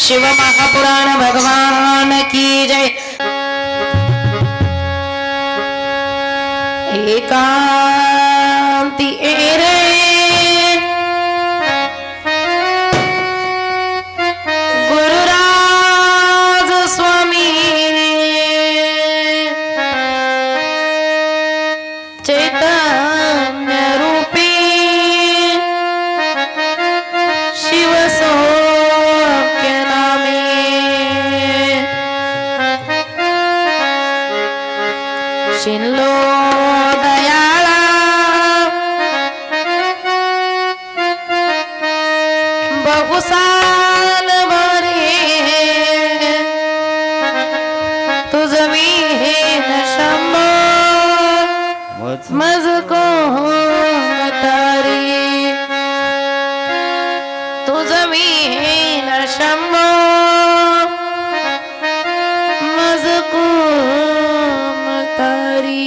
शिव महापुराण भगवान की जय। एकांती रे गुरुराज स्वामी चैतन्य रूपी शिव सौख्य नामे शिनलो दयाळा बहुसाल भरे तुझ मी हे शंभो मज को तारी तुझ मी हे शंभो मज को तारी।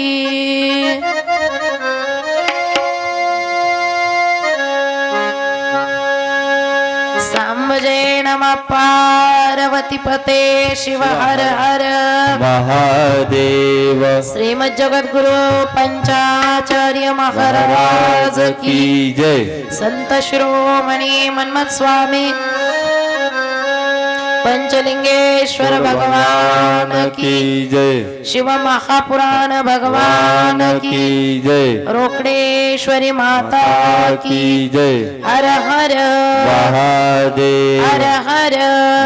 सांबजे नमः पार्वती पते शिव हर हर महादेव। श्रीमद जगद्गुरु पंचाचार्य महाराज की जय। संत शिरोमणी मन्मथ स्वामी पंचलिंगेश्वर भगवान की जय। शिव महापुराण भगवान की जय। रोकड़ेश्वरी माता की जय। हर हर महादेव। हर हर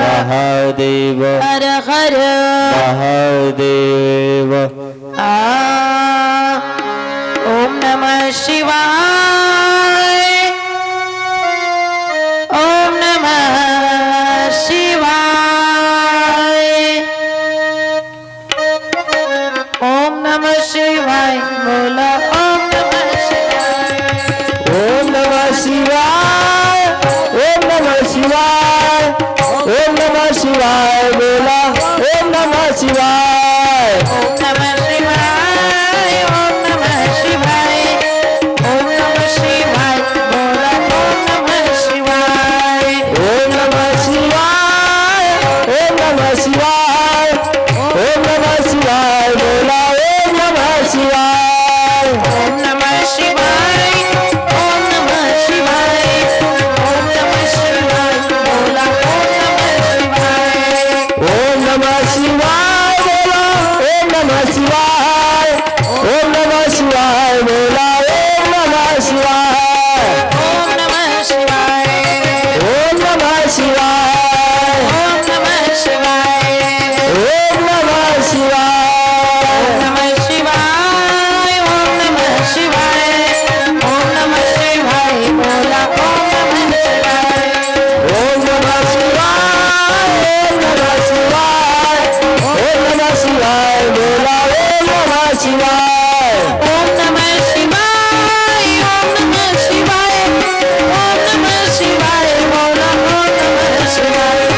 महादेव। हर हर महादेव। ओम नमः शिवाय ओम नमः शिवाय ओम नमः शिवाय बोला ओम नमः शिवाय ओम नमः शिवाय। ओम नमः शिवाय। ओम नमः शिवाय बोला ओम नमः शिवाय। ओम नमः शिवाय ओम नमः शिवाय ओम नमः शिवाय बोला ओम नमः शिवाय ओम नमः शिवाय। ओम नमः शिवाय। ओम नमः शिवाय बोला ओम नमः शिवाय। ओम नमः शिवाय ओम नमः शिवाय ओम नमः शिवाय बोला ओम नमः शिवाय ओम नमः शिवाय बोला ओम नमः शिवाय। ओम नमः शिवाय बोला ओम नमः शिवाय। ओम नमः शिवाय ओम नमः शिवाय। ओम नमः शिवाय ओम नमः शिवाय। ओम नमः शिवाय ओम नमः शिवाय ओम नमः शिवाय बोला ओम नमः शिवाय ओम नमः शिवाय। ओम नमः शिवाय। ओम नमः शिवाय बोला ओम नमः शिवाय। ओम नमः शिवाय ओम नमः शिवाय ओम नमः शिवाय बोला ओम नमः शिवाय ओम नमः शिवाय। ओम नमः शिवाय। ओम नमः शिवाय बोला ओम नमः शिवाय। ओम नमः शिवाय ओम नमः शिवाय ओम नमः शिवाय बोला ओम नमः शिवाय ओम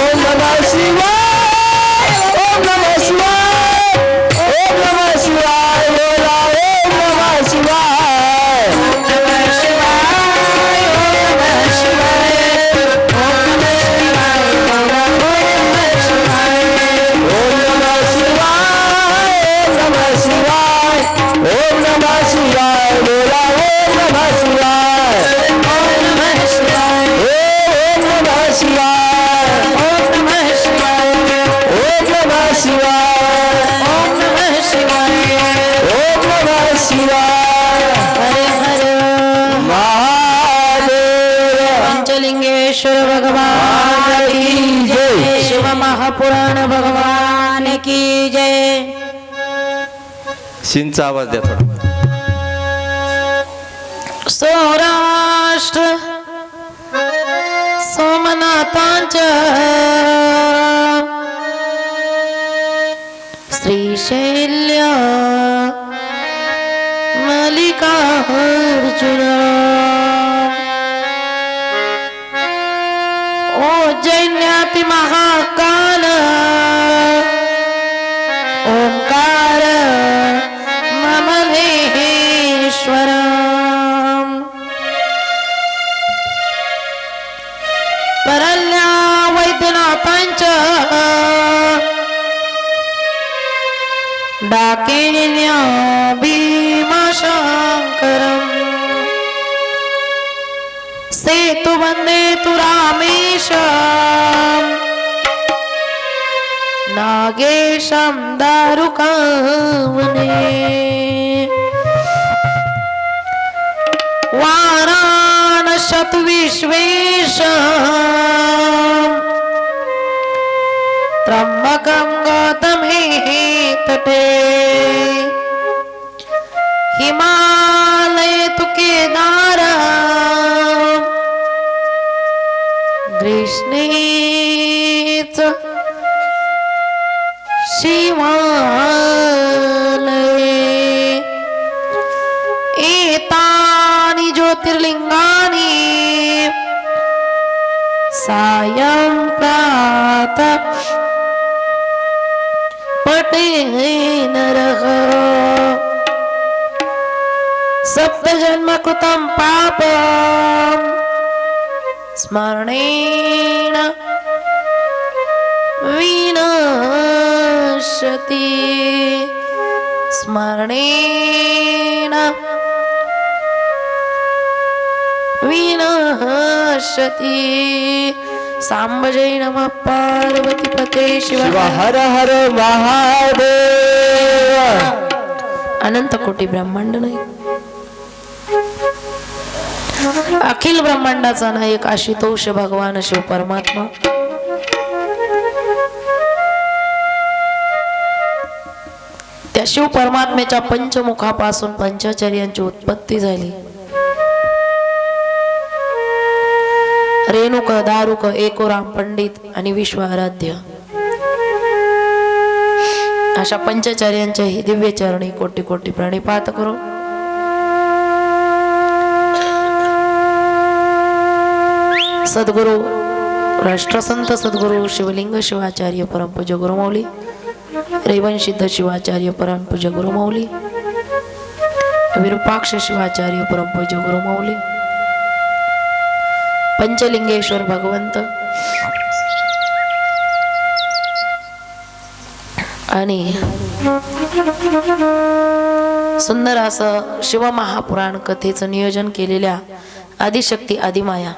नमः शिवाय। ओम नमः शिवाय। ओम नमः शिवाय बोला ओम नमः शिवाय। ओम नमः शिवाय ओम नमः शिवाय ओम नमः शिवाय बोला ओम नमः शिवाय ओम नमः शिवाय। ओम नमः शिवाय। ओम नमः शिवाय बोला ओम नमः शिवाय। ओम नमः शिवाय ओम नमः शिवाय। ओम नमः शिवाय ओम नमः शिवाय। ओम नमः शिवाय ओम नमः शिवाय। हरे हरे महादेव। पंचलिंगेश्वर भगवान की जय। शिव महापुराण भगवान की जय। शिंचा आवाज द्या थोडा। सौराष्ट्र सोमनाथांच्या श्रीशैल्य मल्लिकार्जुन उज्जैन्याति महाकाल ओंकार ममलेश्वर परल्या वैद्यनाथांच्या डाकेल्या भीमाशंकरम् सेतु वंदे तु रामेशम् नागेशं दारुकावने वाराणस्यतु विश्वेशम् त्र्यम्बकं गौतमे तटे हिमालये तु केदारम् ग्रीष्णेच शिवालये एतानि ज्योतिर्लिंगानि सायं प्रातः पठे नरः सप्तजन्म कृतं पापम् स्मरणेन विनश्यति स्मरणेन विनश्यति सांब जय नमः पार्वती पते शिव हर हर महादेव. अनंत कोटी ब्रह्मांड नाही अखिल ब्रह्मांडाचा नायक आशुतोष भगवान शिव परमात्मा त्या शिव परमात्म्याच्या पंचमुखापासून पंचाचार्यांची उत्पत्ती झाली. रेणुक दारुक एकोराम पंडित आणि विश्व आराध्य अशा पंचाचार्यांच्या ही दिव्य चरणी कोटी कोटी प्रणिपात करू. सद्गुरु राष्ट्रसंत सद्गुरु शिवलिंग शिवाचार्य परमपूज्य गुरुमौली रेवणसिद्ध शिवाचार्य परमपूज्य गुरुमौली विरूपाक्ष शिवाचार्य परमपूज्य गुरुमौली पंचलिंगेश्वर भगवंत आणि सुंदर असं शिवमहापुराण कथेचं नियोजन केलेल्या आदिशक्ती आदिमाया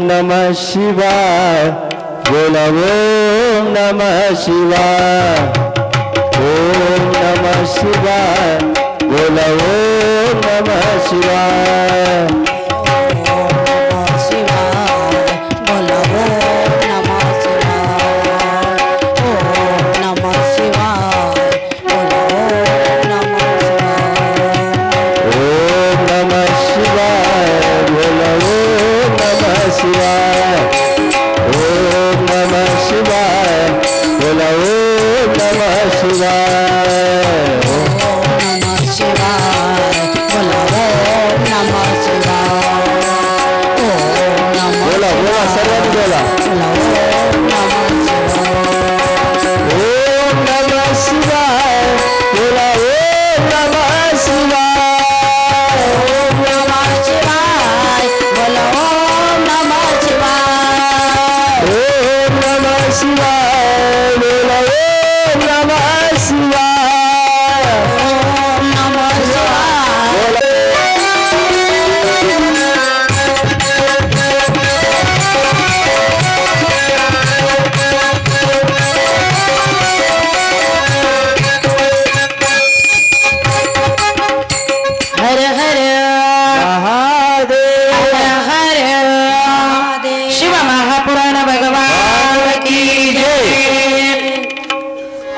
नमः शिवाय बोला ओम नमः शिवाय ओम नमः शिवाय बोला ओम नमः शिवाय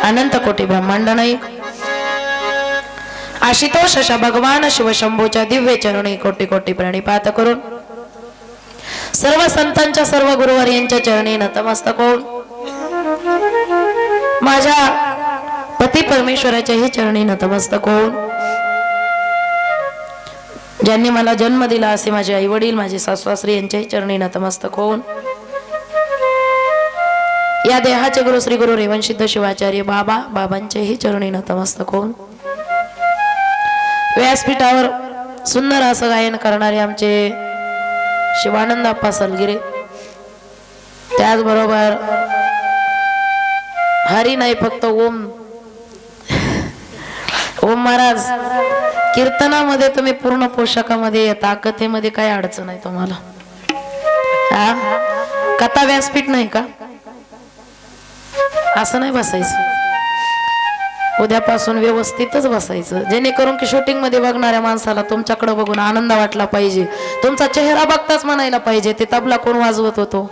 अनंत कोटी ब्रह्मांड नाही आशुतोष अशा भगवान शिवशंभूच्या दिव्य चरणी कोटी कोटी प्रणिपात करून सर्व संतांच्या सर्व गुरुवर्यांच्या चरणी नतमस्तक होऊन माझ्या पती परमेश्वराच्याही चरणी नतमस्तक होऊन ज्यांनी मला जन्म दिला असे माझे आई वडील माझे सासू-सासरे यांच्याही चरणी नतमस्तक होऊन या देहाचे गुरु श्री गुरु रेवणसिद्ध शिवाचार्य बाबांच्याही चरणी नतमस्तक होऊन व्यासपीठावर सुंदर असं गायन करणारे आमचे शिवानंद अप्पा सलगिरे, त्याचबरोबर हरी नाही फक्त ओम महाराज कीर्तनामध्ये तुम्ही पूर्ण पोशाखामध्ये येता, कथेमध्ये काय अडचण आहे तुम्हाला? कथा व्यासपीठ नाही का? असं नाही बसायचं, उद्यापासून व्यवस्थितच बसायचं, जेणेकरून की शूटिंग मध्ये बघणाऱ्या माणसाला तुमच्याकडे बघून आनंद वाटला पाहिजे, तुमचा चेहरा बघताच म्हणायला पाहिजे ते तबला कोण वाजवत होतो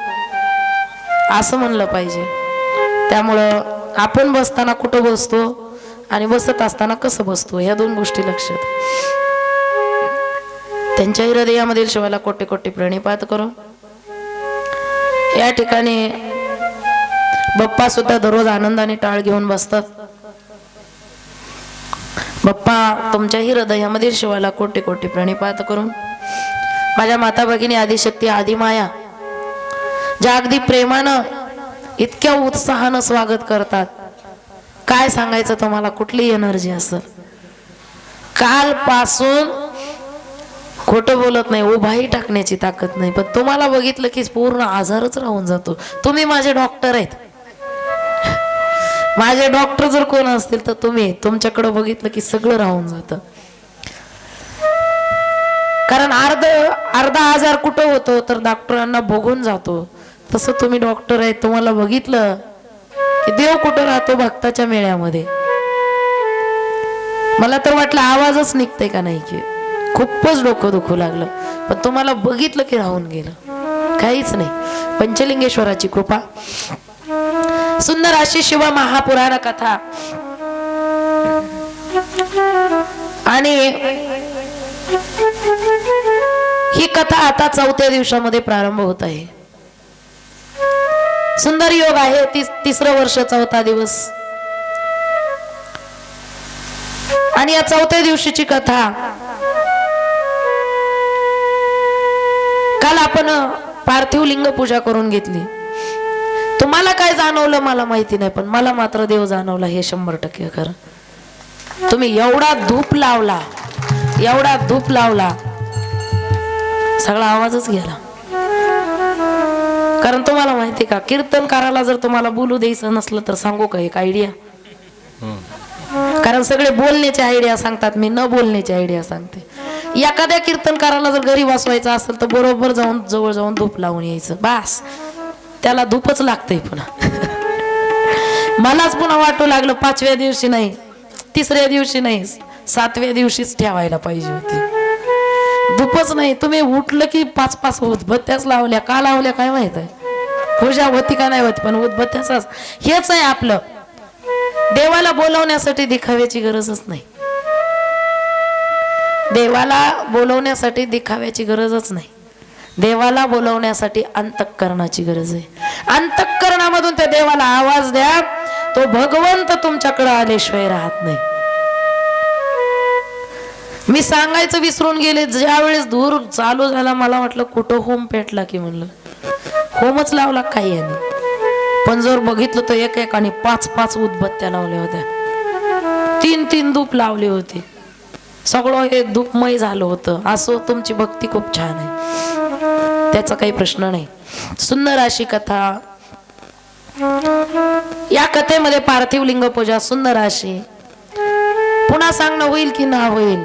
असं म्हणलं पाहिजे. त्यामुळं आपण बसताना कुठं बसतो आणि बसत असताना कसं बसतो ह्या दोन गोष्टी लक्षात. त्यांच्या हृदयामधील शिवाला कोटी कोटी प्रणिपात करून या ठिकाणी बाप्पा सुद्धा दररोज आनंदाने टाळ घेऊन बसतात. बाप्पा तुमच्याही हृदयामधील शिवाला कोटी कोटी प्रणिपात करून माझ्या माता भगिनी आदिशक्ती आदिमाया ज्या अगदी प्रेमानं इतक्या उत्साहानं स्वागत करतात, काय सांगायचं तुम्हाला, कुठली एनर्जी असेल. कालपासून खोटं बोलत नाही, उभाही टाकण्याची ताकद नाही, पण तुम्हाला बघितलं की पूर्ण आजारच राहून जातो. तुम्ही माझे डॉक्टर आहेत, माझे डॉक्टर जर कोण असतील तर तुम्ही. तुमच्याकडे बघितलं की सगळं राहून जातं. कारण अर्धा आजार कुठं होतो तर डॉक्टरांना बघून जातो, तसं तुम्ही डॉक्टर आहेत, तुम्हाला बघितलं की देव कुठं राहतो, भक्ताच्या मेळ्यामध्ये. मला तर वाटलं आवाजच निघतंय का नाही, की खूपच डोकं दुखू लागलं, पण तुम्हाला बघितलं की राहून गेलं, काहीच नाही. पंचलिंगेश्वराची कृपा. सुंदर अशी शिव महापुराण कथा आणि ही कथा आता 4थ्या दिवसामध्ये प्रारंभ होत आहे. सुंदर योग आहे, तिसरं वर्ष 4था दिवस. आणि या 4थ्या दिवशीची कथा काल आपण पार्थिव लिंग पूजा करून घेतली. तुम्हाला काय जाणवलं मला माहिती नाही, पण मला मात्र देव जाणवला हे 100% खरं. तुम्ही एवढा धूप लावला, एवढा धूप लावला, सगळा आवाजच गेला. कारण तुम्हाला माहिती का, कीर्तनकाराला जर तुम्हाला बोलू द्यायचं नसलं तर सांगू का एक आयडिया. कारण सगळे बोलण्याची आयडिया सांगतात, मी न बोलण्याची आयडिया सांगते. एखाद्या कीर्तनकाराला जर घरी वाचवायचं असेल तर बरोबर जाऊन जवळ जाऊन धूप लावून यायचं, बास. त्याला धूपच लागतंय. पुन्हा मलाच पुन्हा वाटू लागलं 5व्या दिवशी नाही, 3ऱ्या दिवशी नाही, 7व्या दिवशीच ठेवायला पाहिजे होती. धूपच नाही. तुम्ही उठलं की 5-5 उदबत्त्याच लावल्या. का लावल्या काय माहित आहे, पूजा होती का नाही होती, पण उदबत्त्याचाच. हेच आहे आपलं. देवाला बोलवण्यासाठी दिखाव्याची गरजच नाही, देवाला बोलवण्यासाठी दिखाव्याची गरजच नाही. देवाला बोलवण्यासाठी अंतःकरणाची गरज आहे. अंतःकरणामधून त्या देवाला आवाज द्या, तो भगवंत तुमच्याकडे आल्याशिवाय राहत नाही. मी सांगायचं विसरून गेले, ज्यावेळेस धूर चालू झाला मला वाटलं कुठं होम पेटला की, म्हणलं होमच लावला काही यांनी. पण जर बघितलं तर एकेकाने 5-5 उदबत्त्या लावल्या होत्या, 3-3 धूप लावले होते, सगळं हे धूपमय झालं होतं. असं तुमची भक्ती खूप छान आहे, त्याचा काही प्रश्न नाही. सुंदर अशी कथा. या कथेमध्ये पार्थिव लिंग पूजा सुंदर अशी. पुन्हा सांगणं होईल की ना होईल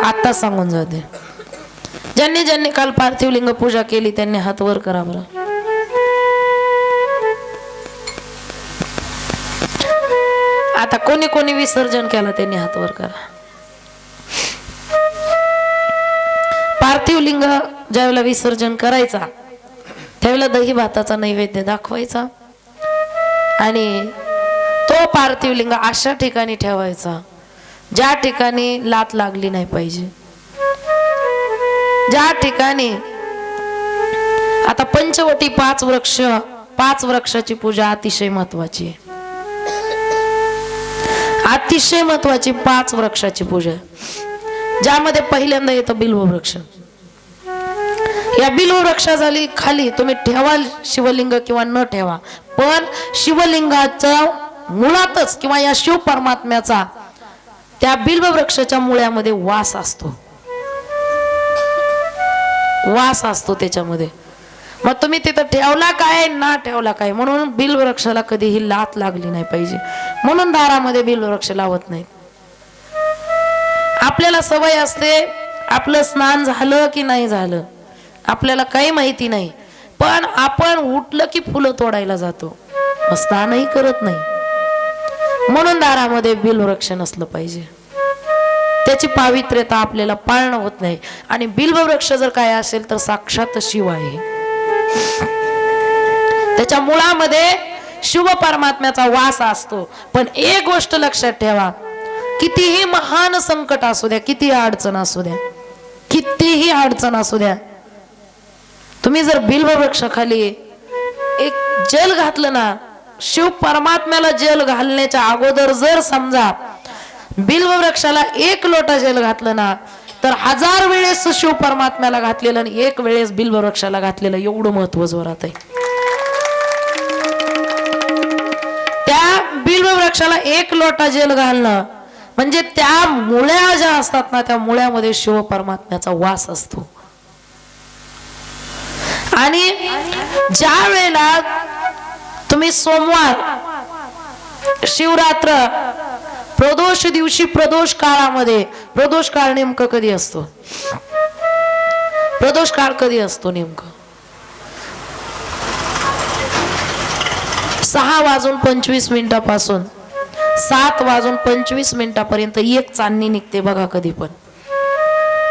आता सांगून जाते. ज्यांनी ज्यांनी काल पार्थिव लिंग पूजा केली त्यांनी हात वर करा बरं. आता कोणी कोणी विसर्जन केला त्यांनी हात वर करा. पार्थिव लिंग ज्यावेळेला विसर्जन करायचा त्यावेळेला दही भाताचा नैवेद्य दाखवायचा आणि तो पार्थिव लिंग अशा ठिकाणी ठेवायचा ज्या ठिकाणी लात लागली नाही पाहिजे, ज्या ठिकाणी आता पंचवटी 5 वृक्षाची पूजा अतिशय महत्वाची आहे, अतिशय महत्वाची 5 वृक्षाची पूजा, ज्यामध्ये पहिल्यांदा येतं बिल्व वृक्ष. या बिल्व वृक्षाखाली खाली तुम्ही ठेवा शिवलिंग किंवा न ठेवा, पण शिवलिंगाचा मुळातच किंवा या शिव परमात्म्याचा त्या बिल्व वृक्षाच्या मुळ्यामध्ये वास असतो, वास असतो त्याच्यामध्ये. मग तुम्ही तिथं ठेवला काय ना ठेवला काय, म्हणून बिल्व वृक्षाला कधीही लात लागली नाही पाहिजे, म्हणून दारामध्ये बिल्व वृक्ष लावत नाहीत. आपल्याला सवय असते आपलं स्नान झालं की नाही झालं आपल्याला काही माहिती नाही, पण आपण उठलं की फुलं तोडायला जातो, स्नानही करत नाही. म्हणून दारामध्ये बिल्व वृक्ष नसलं पाहिजे, त्याची पावित्र्यता आपल्याला पाळणं होत नाही. आणि बिल्व वृक्ष जर काय असेल तर साक्षात शिव आहे, त्याच्या मुळामध्ये शिव परमात्म्याचा वास असतो. पण एक गोष्ट लक्षात ठेवा, कितीही महान संकट असू द्या, कितीही अडचण असू द्या, कितीही अडचण असू द्या, तुम्ही जर बिल्व वृक्षाखाली एक जल घातलं ना, शिव परमात्म्याला जल घालण्याच्या अगोदर जर समजा बिल्व वृक्षाला 1 लोटा जल घातलं ना, तर 1000 वेळेस शिव परमात्म्याला घातलेलं आणि 1 वेळेस बिल्व वृक्षाला घातलेलं एवढं महत्व जोरात आहे. त्या बिल्व वृक्षाला 1 लोटा जल घालणं म्हणजे त्या मुळ्या ज्या असतात ना, त्या मुळ्यामध्ये शिव परमात्म्याचा वास असतो. आणि ज्या वेळेला तुम्ही सोमवार, शिवरात्र, प्रदोष दिवशी, प्रदोष काळामध्ये, प्रदोष काळ नेमकं कधी असतो, प्रदोष काळ कधी असतो नेमकं 6:25 पासून 7:25 पर्यंत एक चांदणी निघते बघा कधी पण.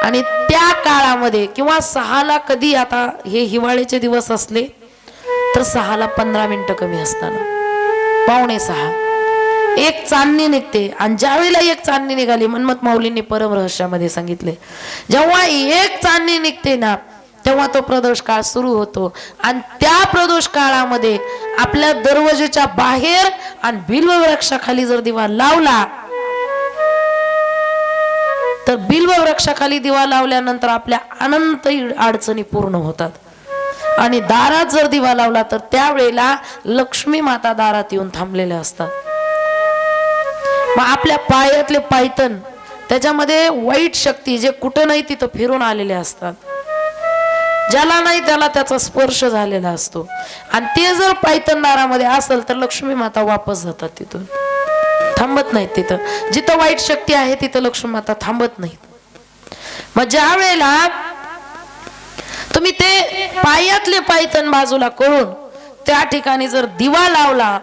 आणि त्या काळामध्ये किंवा 6ला कधी, आता हे हिवाळ्याचे दिवस असले तर 6ला 15 मिनिटं कमी असताना 5:45 एक चांदणी निघते. आणि ज्या वेळेला एक चांदणी निघाली, मन्मथ माऊलींनी परम रहस्यामध्ये सांगितले, जेव्हा एक चांदणी निघते ना तेव्हा तो प्रदोष काळ सुरू होतो. आणि त्या प्रदोष काळामध्ये आपल्या दरवाजेच्या बाहेर आणि बिल्व वृक्षाखाली जर दिवा लावला तर बिल्व वृक्षाखाली दिवा लावल्यानंतर आपल्या अनंत अडचणी पूर्ण होतात. आणि दारात जर दिवा लावला तर त्यावेळेला लक्ष्मी माता दारात येऊन थांबलेल्या असतात. मग आपल्या पायातले पायतन, त्याच्यामध्ये वाईट शक्ती जे कुठं नाही तिथं फिरून आलेले असतात, ज्याला नाही त्याला त्याचा स्पर्श झालेला असतो. आणि ते जर पायतन दारामध्ये असेल तर लक्ष्मी माता वापस जातात, तिथून थांबत नाहीत. तिथं जिथं वाईट शक्ती आहे तिथं लक्ष्मी माता थांबत नाहीत. मग ज्या वेळेला तुम्ही ते पायातले पायतन बाजूला करून त्या ठिकाणी जर दिवा लावला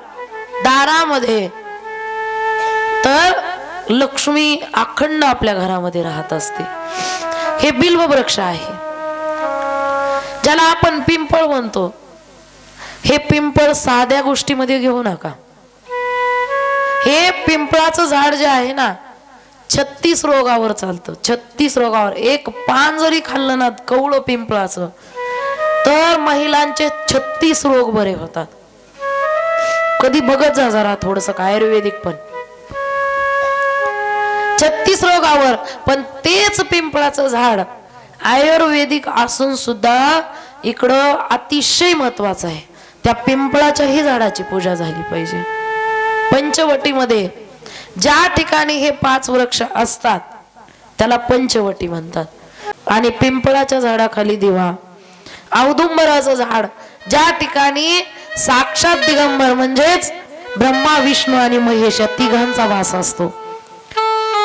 दारामध्ये तर लक्ष्मी अखंड आपल्या घरामध्ये राहत असते. हे बिल्व वृक्ष आहे, ज्याला आपण पिंपळ म्हणतो. हे पिंपळ साध्या गोष्टीमध्ये घेऊ नका. हे पिंपळाचं झाड जे आहे ना 36 रोगावर चालतं. 36 रोगावर एक पान जरी खाल्लं ना कवळं पिंपळाचं तर महिलांचे 36 रोग बरे होतात. कधी बघत जा जरा थोडस आयुर्वेदिक पण 36 रोगावर. पण तेच पिंपळाचं झाड आयुर्वेदिक असून सुद्धा इकडं अतिशय महत्वाचं आहे. त्या पिंपळाच्याही झाडाची पूजा झाली पाहिजे. पंचवटीमध्ये ज्या ठिकाणी हे 5 वृक्ष असतात त्याला पंचवटी म्हणतात. आणि पिंपळाच्या झाडाखाली दिवा, औदुंबराचं झाड ज्या ठिकाणी साक्षात दिगंबर म्हणजेच ब्रह्मा, विष्णू आणि महेश या तिघांचा वास असतो.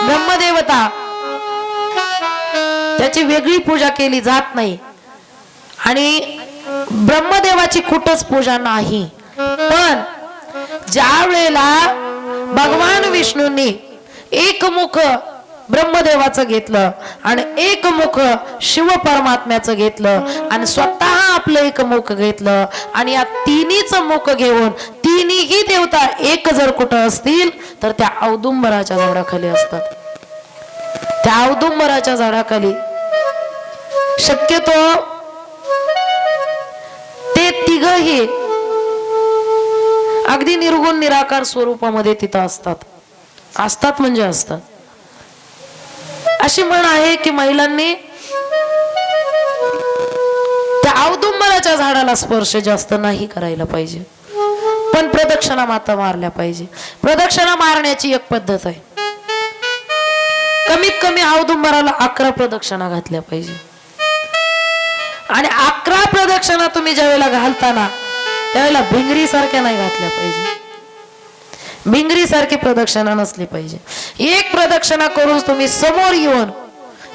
ब्रह्मदेवता त्याची वेगळी पूजा केली जात नाही आणि ब्रह्मदेवाची कुठंच पूजा नाही. पण ज्या वेळेला भगवान विष्णूंनी एकमुख ब्रह्मदेवाचं घेतलं आणि एकमुख शिव परमात्म्याचं घेतलं आणि स्वतः आपलं एकमुख घेतलं आणि या तिन्हीच मुख घेऊन तिन्ही देवता एक जर कुठं असतील तर त्या औदुंबराच्या झाडाखाली असतात. त्या औदुंबराच्या झाडाखाली शक्यतो ते तिघही अगदी निर्गुण निराकार स्वरूपामध्ये तिथं असतात म्हणजे असतात. अशी म्हण आहे की महिलांनी त्या औदुंबराच्या झाडाला स्पर्श जास्त नाही करायला पाहिजे, पण प्रदक्षिणा माता मारल्या पाहिजे. प्रदक्षिणा मारण्याची एक पद्धत आहे. कमीत कमी औदुंबराला 11 प्रदक्षिणा घातल्या पाहिजे. आणि 11 प्रदक्षिणा तुम्ही ज्यावेळेला घालताना त्यावेळेला भिंगरी सारख्या नाही घातल्या पाहिजे. भिंगरी सारखी प्रदक्षिणा नसली पाहिजे. एक प्रदक्षिणा करून तुम्ही समोर येऊन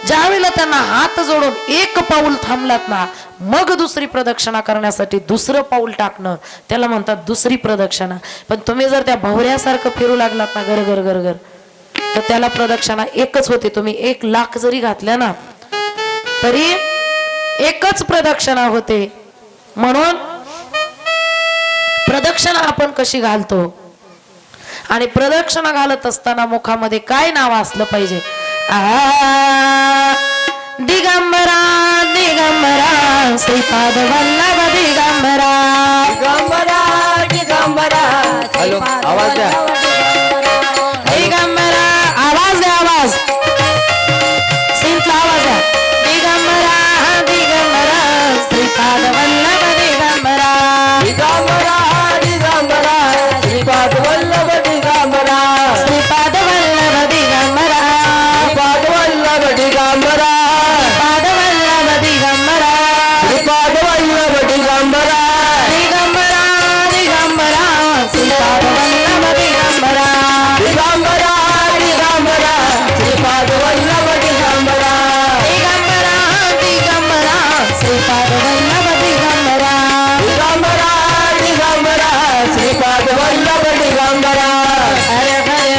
ज्यावेळेला त्यांना हात जोडून एक पाऊल थांबलात ना, मग दुसरी प्रदक्षिणा करण्यासाठी दुसरं पाऊल टाकणं, त्याला म्हणतात दुसरी प्रदक्षिणा. पण तुम्ही जर त्या भवऱ्यासारखं फिरू लागलात ना गर गर गर गर, तर त्याला प्रदक्षिणा एकच होते. तुम्ही 1 लाख जरी घातल्या ना तरी एकच प्रदक्षिणा होते. म्हणून प्रदक्षिणा आपण कशी घालतो आणि प्रदक्षिणा घालत असताना मुखामध्ये काय नाव असलं पाहिजे? दिगंबरा दिगंबरा श्रीपाद वल्लभ दिगंबरा. दिगंबरा दिगंबरा. हॅलो, आवाज द्या. दिगंबरा, आवाज द्या, आवाज सिंथला आवाज द्या. दिगंबरा दिगंबरा श्रीपाद वल्लभ दिगंबरा. दिगंबरा दिगंबरा श्रीपाद वल्लभ दिगंबरा. श्रीपाद वल्लभ दिगंबरा. श्रीपाद वल्लभ दिगंबरा. पाद वल्लभ दिगंबरा. श्रीपाद वल्लभ दिगंबरा. दिगंबरा दिगंबरा श्रीपाद वल्लभ दिगंबरा. दिगंबरा दिगंबरा श्रीपाद वल्लभ दिगंबरा. दिगंबरा दिगंबरा श्रीपाद वल्लभ दिगंबरा. दिगंबरा दिगंबरा श्रीपाद वल्लभ दिगंबरा. हर हर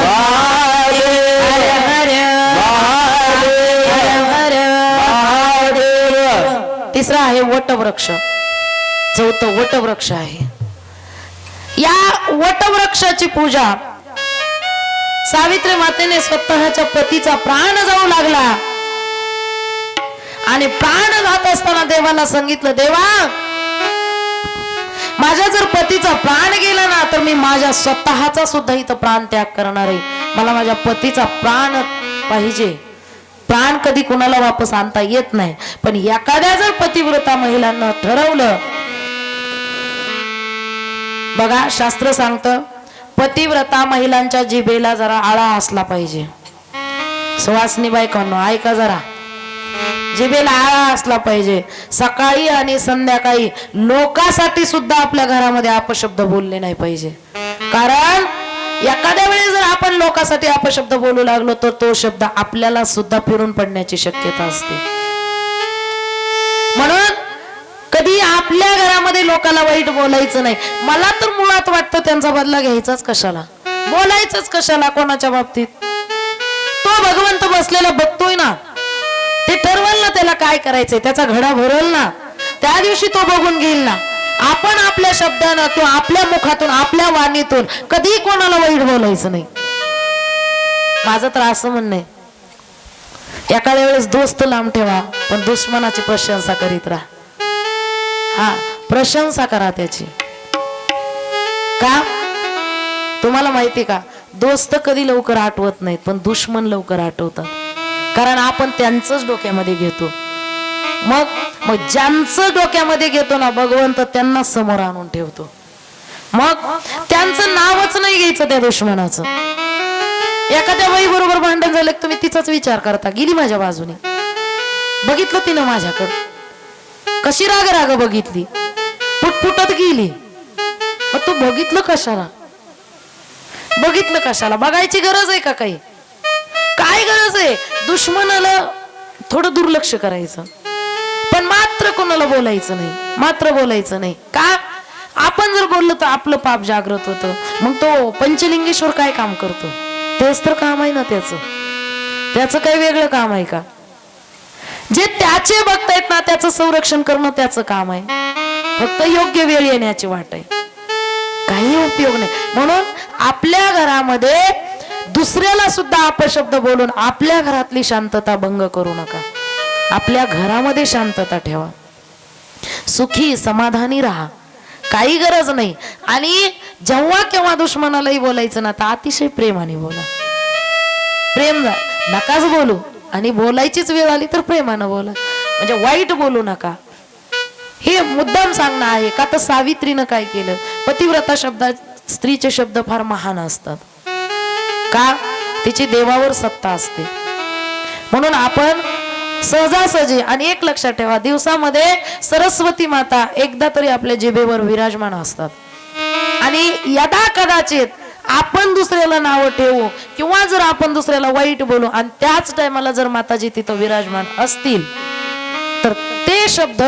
महादेव हर हर महादेव हर हर. महादेव. तिसरा आहे वटवृक्ष. चौथं वटवृक्ष आहे. या वटवृक्षाची पूजा सावित्री मातेने स्वतःच्या पतीचा प्राण जाऊ लागला आणि प्राण जात असताना देवाला सांगितलं, देवा माझ्या जर पतीचा प्राण गेला ना तर मी माझ्या स्वतःचा सुद्धा इथं प्राण त्याग करणार आहे. मला माझ्या पतीचा प्राण पाहिजे. प्राण कधी कुणाला वापस आणता येत नाही, पण एखाद्या जर पतिव्रता महिलांना ठरवलं, बघा शास्त्र सांगतं पतिव्रता महिलांच्या जिभेला जरा आळा असला पाहिजे. सुवासनी बायकांनो ऐका जरा, जिभेला आळा असला पाहिजे. सकाळी आणि संध्याकाळी लोकांसाठी सुद्धा आपल्या घरामध्ये अपशब्द बोलले नाही पाहिजे. कारण एखाद्या वेळेस जर आपण लोकांसाठी अपशब्द बोलू लागलो तर तो शब्द आपल्याला सुद्धा फिरून पडण्याची शक्यता असते. म्हणून कधी आपल्या घरामध्ये लोकांना वाईट बोलायचं नाही. मला तर मुळात वाटतं त्यांचा बदला घ्यायचाच कशाला, बोलायचंच कशाला कोणाच्या बाबतीत. तो भगवंत बसलेला बघतोय ना, ते ठरवल ना त्याला काय करायचंय, त्याचा घडा भरल ना, त्या दिवशी तो बघून घेईल ना. आपण आपल्या शब्दानं किंवा आपल्या मुखातून आपल्या वाणीतून कधी कोणाला वाईट बोलायचं नाही. माझं तर असं म्हणणं आहे, एखाद्या वेळेस दोस्त लांब ठेवा पण दुश्मनाची प्रशंसा करीत राहा. हा, प्रशंसा करा त्याची. का तुम्हाला माहिती का, दोस्त कधी लवकर आठवत नाहीत पण दुश्मन लवकर आठवतात. कारण आपण त्यांचंच डोक्यामध्ये घेतो. मग ज्यांचं डोक्यामध्ये घेतो ना भगवंत त्यांना समोर आणून ठेवतो. मग त्यांचं नावच नाही घ्यायचं त्या दुश्मनाचं. एखाद्या बाई बरोबर भांडण झालं तुम्ही तिचाच विचार करता, गेली माझ्या बाजूने, बघितलं तिनं माझ्याकडं कशी राग राग बघितली, पुटपुटत गेली. मग तू बघितलं कशाला, बघितलं कशाला? बघायची गरज आहे का? काही काय गरज आहे? दुश्मनाला थोडं दुर्लक्ष करायचं पण मात्र कोणाला बोलायचं नाही, मात्र बोलायचं नाही. का? आपण जर बोललो तर आपलं पाप जागृत होतं. मग तो पंचलिंगेश्वर काय काम करतो? तेच तर काम आहे ना त्याचं काही वेगळं काम आहे का? जे त्याचे बघतायत ना त्याचं संरक्षण करणं त्याचं काम आहे. फक्त योग्य वेळ येण्याची वाट आहे, काही उपयोग नाही. म्हणून आपल्या घरामध्ये दुसऱ्याला सुद्धा अपशब्द बोलून आपल्या घरातली शांतता भंग करू नका. आपल्या घरामध्ये शांतता ठेवा, सुखी समाधानी राहा, काही गरज नाही. आणि जेव्हा केव्हा दुश्मनालाही बोलायचं ना तर अतिशय प्रेमाने बोला. प्रेम नकाच बोलू, आणि बोलायचीच वेळ आली तर प्रेमानं बोला, म्हणजे वाईट बोलू नका. हे मुद्दाम सांगणं आहे. का तर सावित्रीनं काय केलं, पतिव्रता शब्दात स्त्रीचे शब्द फार महान असतात. का, तिची देवावर सत्ता असते. म्हणून आपण सहजासहजी, आणि एक लक्षात ठेवा, दिवसामध्ये सरस्वती माता एकदा तरी आपल्या जिभेवर विराजमान असतात. आणि यदा कदाचित आपण दुसऱ्याला नाव ठेवू किंवा जर आपण दुसऱ्याला वाईट बोलू आणि त्याच टायमाला जर माताजी तिथं विराजमान असतील तर ते शब्द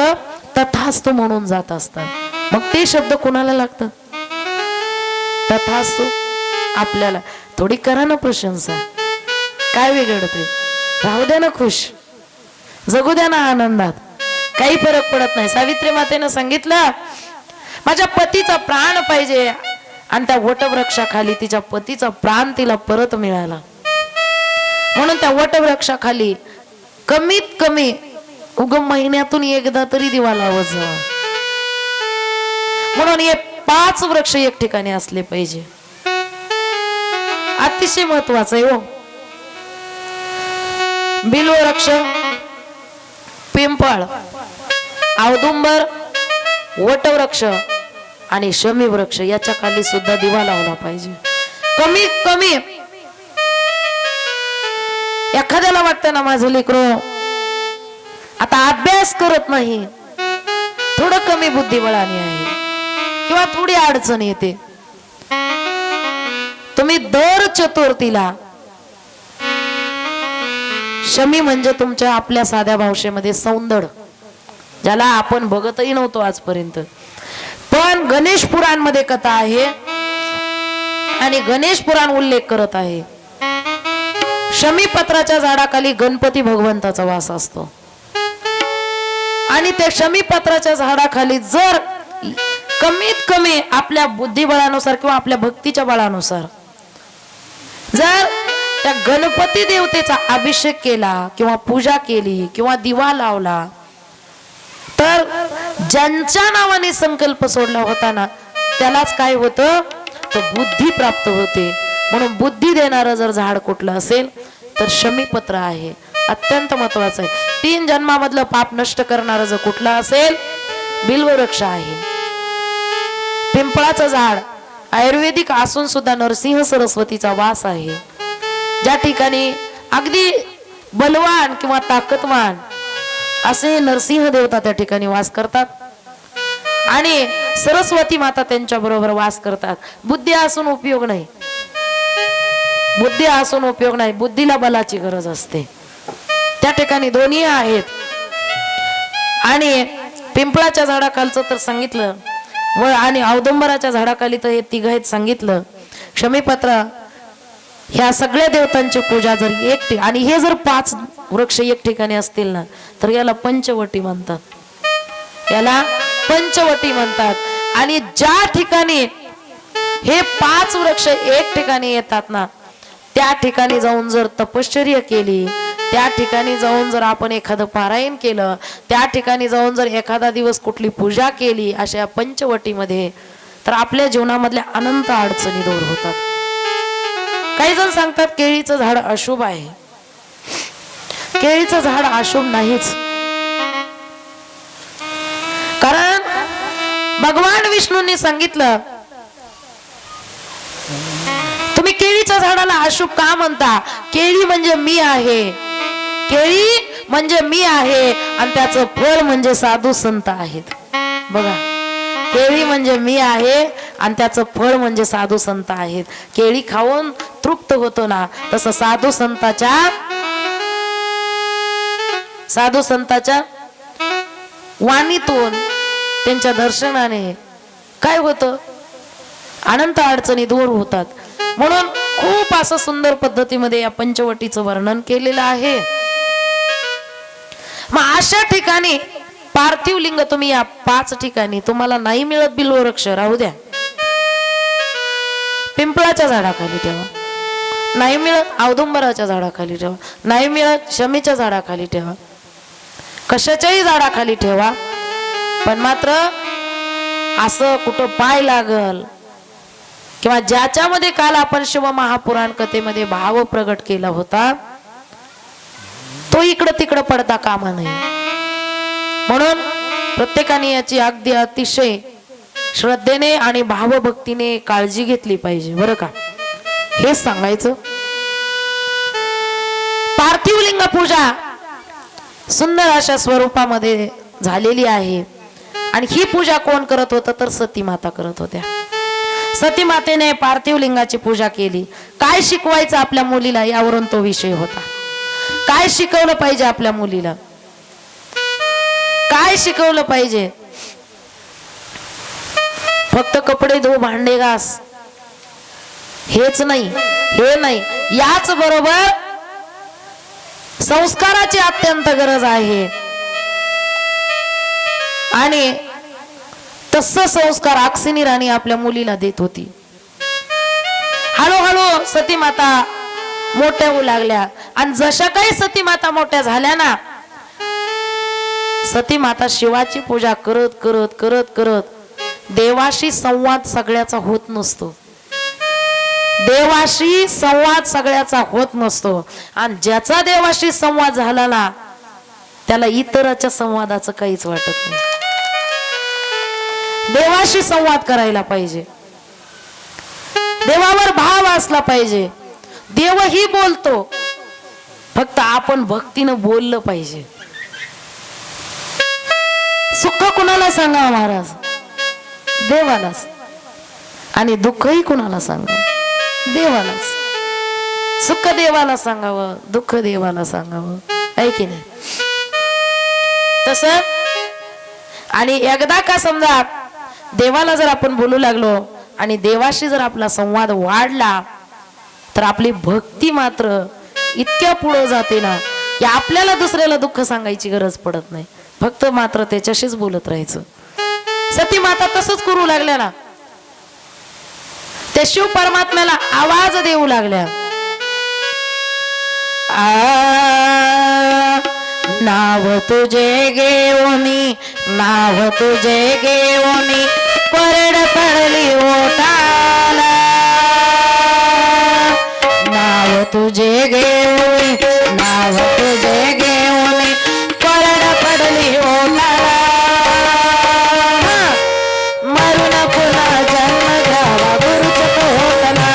तथास्तु म्हणून जात असतात. मग ते शब्द कोणाला लागतात? तथास्तु आपल्याला. थोडी करा ना प्रशंसा, काय बिघडते? राहू द्या ना खुश, जगू द्या ना आनंदात, काही फरक पडत नाही. सावित्री मातेनं सांगितलं माझ्या पतीचा प्राण पाहिजे, आणि त्या वटवृक्षाखाली तिच्या पतीचा प्राण तिला परत मिळाला. म्हणून त्या वटवृक्षाखाली कमीत कमी महिन्यातून एकदा तरी दिवा लावत जावा. म्हणून हे 5 वृक्ष एक ठिकाणी असले पाहिजे, अतिशय महत्वाचं आहे हो. बिल्ववृक्ष, पिंपळ, औदुंबर, वटवृक्ष आणि शमी वृक्ष याच्या खाली सुद्धा दिवा लावला पाहिजे. कमीत कमी एखाद्याला वाटतं ना माझं लेकरू आता अभ्यास करत नाही, थोडं कमी बुद्धिबळाने आहे किंवा थोडी अडचण येते, तुम्ही दर चतुर्थीला, शमी म्हणजे तुमच्या आपल्या साध्या भाषेमध्ये सौंदड, ज्याला आपण बघतही नव्हतो आजपर्यंत, पण गणेश पुराण मध्ये कथा आहे आणि गणेश पुराण उल्लेख करत आहे. शमी पत्राच्या झाडाखाली गणपती भगवंताचा वास असतो. आणि त्या शमी पत्राच्या झाडाखाली जर कमीत कमी आपल्या बुद्धिबळानुसार किंवा आपल्या भक्तीच्या बळानुसार जर त्या गणपती देवतेचा अभिषेक केला किंवा पूजा केली किंवा दिवा लावला तर ज्यांच्या नावाने संकल्प सोडला होता ना त्यालाच काय होतं, तर बुद्धी प्राप्त होते. म्हणून बुद्धी देणारं जर झाड कुठलं असेल तर शमीपत्र आहे, अत्यंत महत्वाचं आहे. 3 जन्मामधलं पाप नष्ट करणारं जर कुठलं असेल, बिल्ववृक्ष आहे. पिंपळाचं झाड आयुर्वेदिक असून सुद्धा नरसिंह सरस्वतीचा वास आहे. ज्या ठिकाणी अगदी बलवान किंवा ताकदवान असे नरसिंह देवता त्या ठिकाणी वास करतात आणि सरस्वती माता त्यांच्या बरोबर वास करतात. बुद्धी असून उपयोग नाही, बुद्धी असून उपयोग नाही, बुद्धीला बलाची गरज असते. त्या ठिकाणी दोन्ही आहेत. आणि पिंपळाच्या झाडाखालचं तर सांगितलं व आणि औदुंबराच्या झाडाखाली तर हे 3 आहेत सांगितलं. शमीपत्र ह्या सगळ्या देवतांची पूजा जर आणि हे जर 5 वृक्ष एक ठिकाणी असतील ना तर याला पंचवटी म्हणतात, याला पंचवटी म्हणतात. आणि ज्या ठिकाणी हे 5 वृक्ष एक ठिकाणी येतात ना त्या ठिकाणी जाऊन जर तपश्चर्या केली, त्या ठिकाणी जाऊन जर आपण एखादं पारायण केलं, त्या ठिकाणी जाऊन जर एखादा दिवस कुठली पूजा केली अशा पंचवटीमध्ये, तर आपल्या जीवनामधल्या अनंत अडचणी दूर होतात. काही जण सांगतात केळीचं झाड अशुभ आहे. केळीचं झाड अशुभ नाहीच, कारण भगवान विष्णूंनी सांगितलं तुम्ही केळीच्या झाडाला अशुभ का म्हणता? केळी म्हणजे मी आहे, केळी म्हणजे मी आहे आणि त्याचं फळ म्हणजे साधू संत आहेत. बघा, केळी म्हणजे मी आहे आणि त्याचं फळ म्हणजे साधू संत आहेत. केळी खाऊन तृप्त होतो ना, तसं साधू संताच्या वाणीतून त्यांच्या दर्शनाने काय होतं, अनंत अडचणी दूर होतात. म्हणून खूप असं सुंदर पद्धतीमध्ये या पंचवटीचं वर्णन केलेलं आहे. मग अशा ठिकाणी पार्थिव लिंग तुम्ही या 5 ठिकाणी तुम्हाला नाही मिळत बिल्ववृक्ष, राहू द्या, पिंपळाच्या झाडाखाली ठेवा. नाही मिळत औदुंबराच्या झाडाखाली ठेवा, नाही मिळत शमीच्या झाडाखाली ठेवा, कशाच्याही झाडाखाली ठेवा, पण मात्र असं कुठं पाय लागल किंवा ज्याच्यामध्ये काल आपण शिव महापुराण कथेमध्ये भाव प्रगट केला होता तो इकडं तिकडं पडता कामा नये. म्हणून प्रत्येकाने याची अगदी अतिशय श्रद्धेने आणि भावभक्तीने काळजी घेतली पाहिजे बरं का. हेच सांगायचं. पार्थिव लिंग पूजा सुंदर अशा स्वरूपामध्ये झालेली आहे आणि ही पूजा कोण करत होतं तर सती माता करत होत्या. सती मातेने पार्थिव लिंगाची पूजा केली. काय शिकवायचं आपल्या मुलीला यावरून तो विषय होता. काय शिकवलं पाहिजे आपल्या मुलीला, काय शिकवलं पाहिजे. फक्त कपडे धुव भांडे घास हेच नाही, हे नाही, याच बरोबर संस्काराची अत्यंत गरज आहे. आणि तसं संस्कार अक्सिनी राणी आपल्या मुलीला देत होती. हळूहळू सती माता मोठ्या होऊ लागल्या आणि जशा काही सती माता मोठ्या झाल्या ना, सती माता शिवाची पूजा करत करत करत करत देवाशी संवाद सगळ्याचा होत नसतो. देवाशी संवाद सगळ्याचा होत नसतो आणि ज्याचा देवाशी संवाद झाला ना त्याला इतराच्या संवादाचं काहीच वाटत नाही. देवाशी संवाद करायला पाहिजे, देवावर भाव असला पाहिजे. देवही बोलतो, फक्त आपण भक्तीनं बोललं पाहिजे. सुख कुणाला सांगावं महाराज? देवालाच. आणि दुःखही कुणाला सांगावं? देवालाच. सुख देवाला सांगावं, दुःख देवाला सांगावं, आहे की नाही? तस आणि एकदा का समजा देवाला जर आपण बोलू लागलो आणि देवाशी जर आपला संवाद वाढला तर आपली भक्ती मात्र इतक्या पुढे जाते ना की आपल्याला दुसऱ्याला दुःख सांगायची गरज पडत नाही, फक्त मात्र त्याच्याशीच बोलत राहायचं. सती माता तसंच करू लागल्या ना, त्या शिव परमात्म्याला आवाज देऊ लागल्या. नाव तुझे घेऊनी, नाव तुझे घेऊनी परड पडली ओटाला. नाव तुझे घेऊनी, नाव तुझे घेऊनी परड पडली ओटाला. मरून पुन्हा जन्म घ्यावा गुरुच्या पोटाला,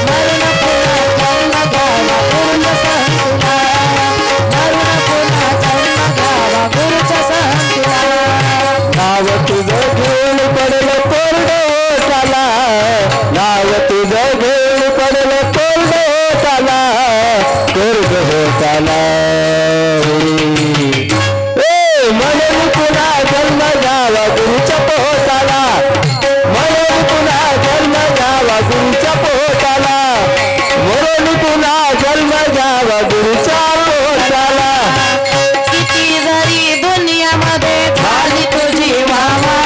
मरून पुन्हा जन्म घ्यावा गुरुच्या संतुला, मरून पुन्हा जन्म घ्यावा गुरुच्या संतुला. नाव तुझं घेऊन पडलं कोरडोटाला, नाव तुझं घेऊन पडलं कोरडोटाला, कोरडोटाला. म्हणून पुन्हा जन्म घ्यावा गुरुच्या पोटाला, म्हणून पुन्हा जन्म घ्यावा गुरुच्या पोटाला, म्हणून पुन्हा जन्म घ्यावा गुरुच्या पोटाला. किती जरी दुनियामध्ये झाली तुझी वामा,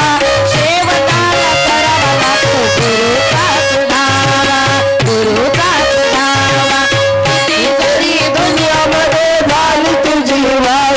शेवटाला करावा लागतो गुरुचाच धावा, गुरुचाच धावा. किती जरी दुनियामध्ये झाली तुझी वाह,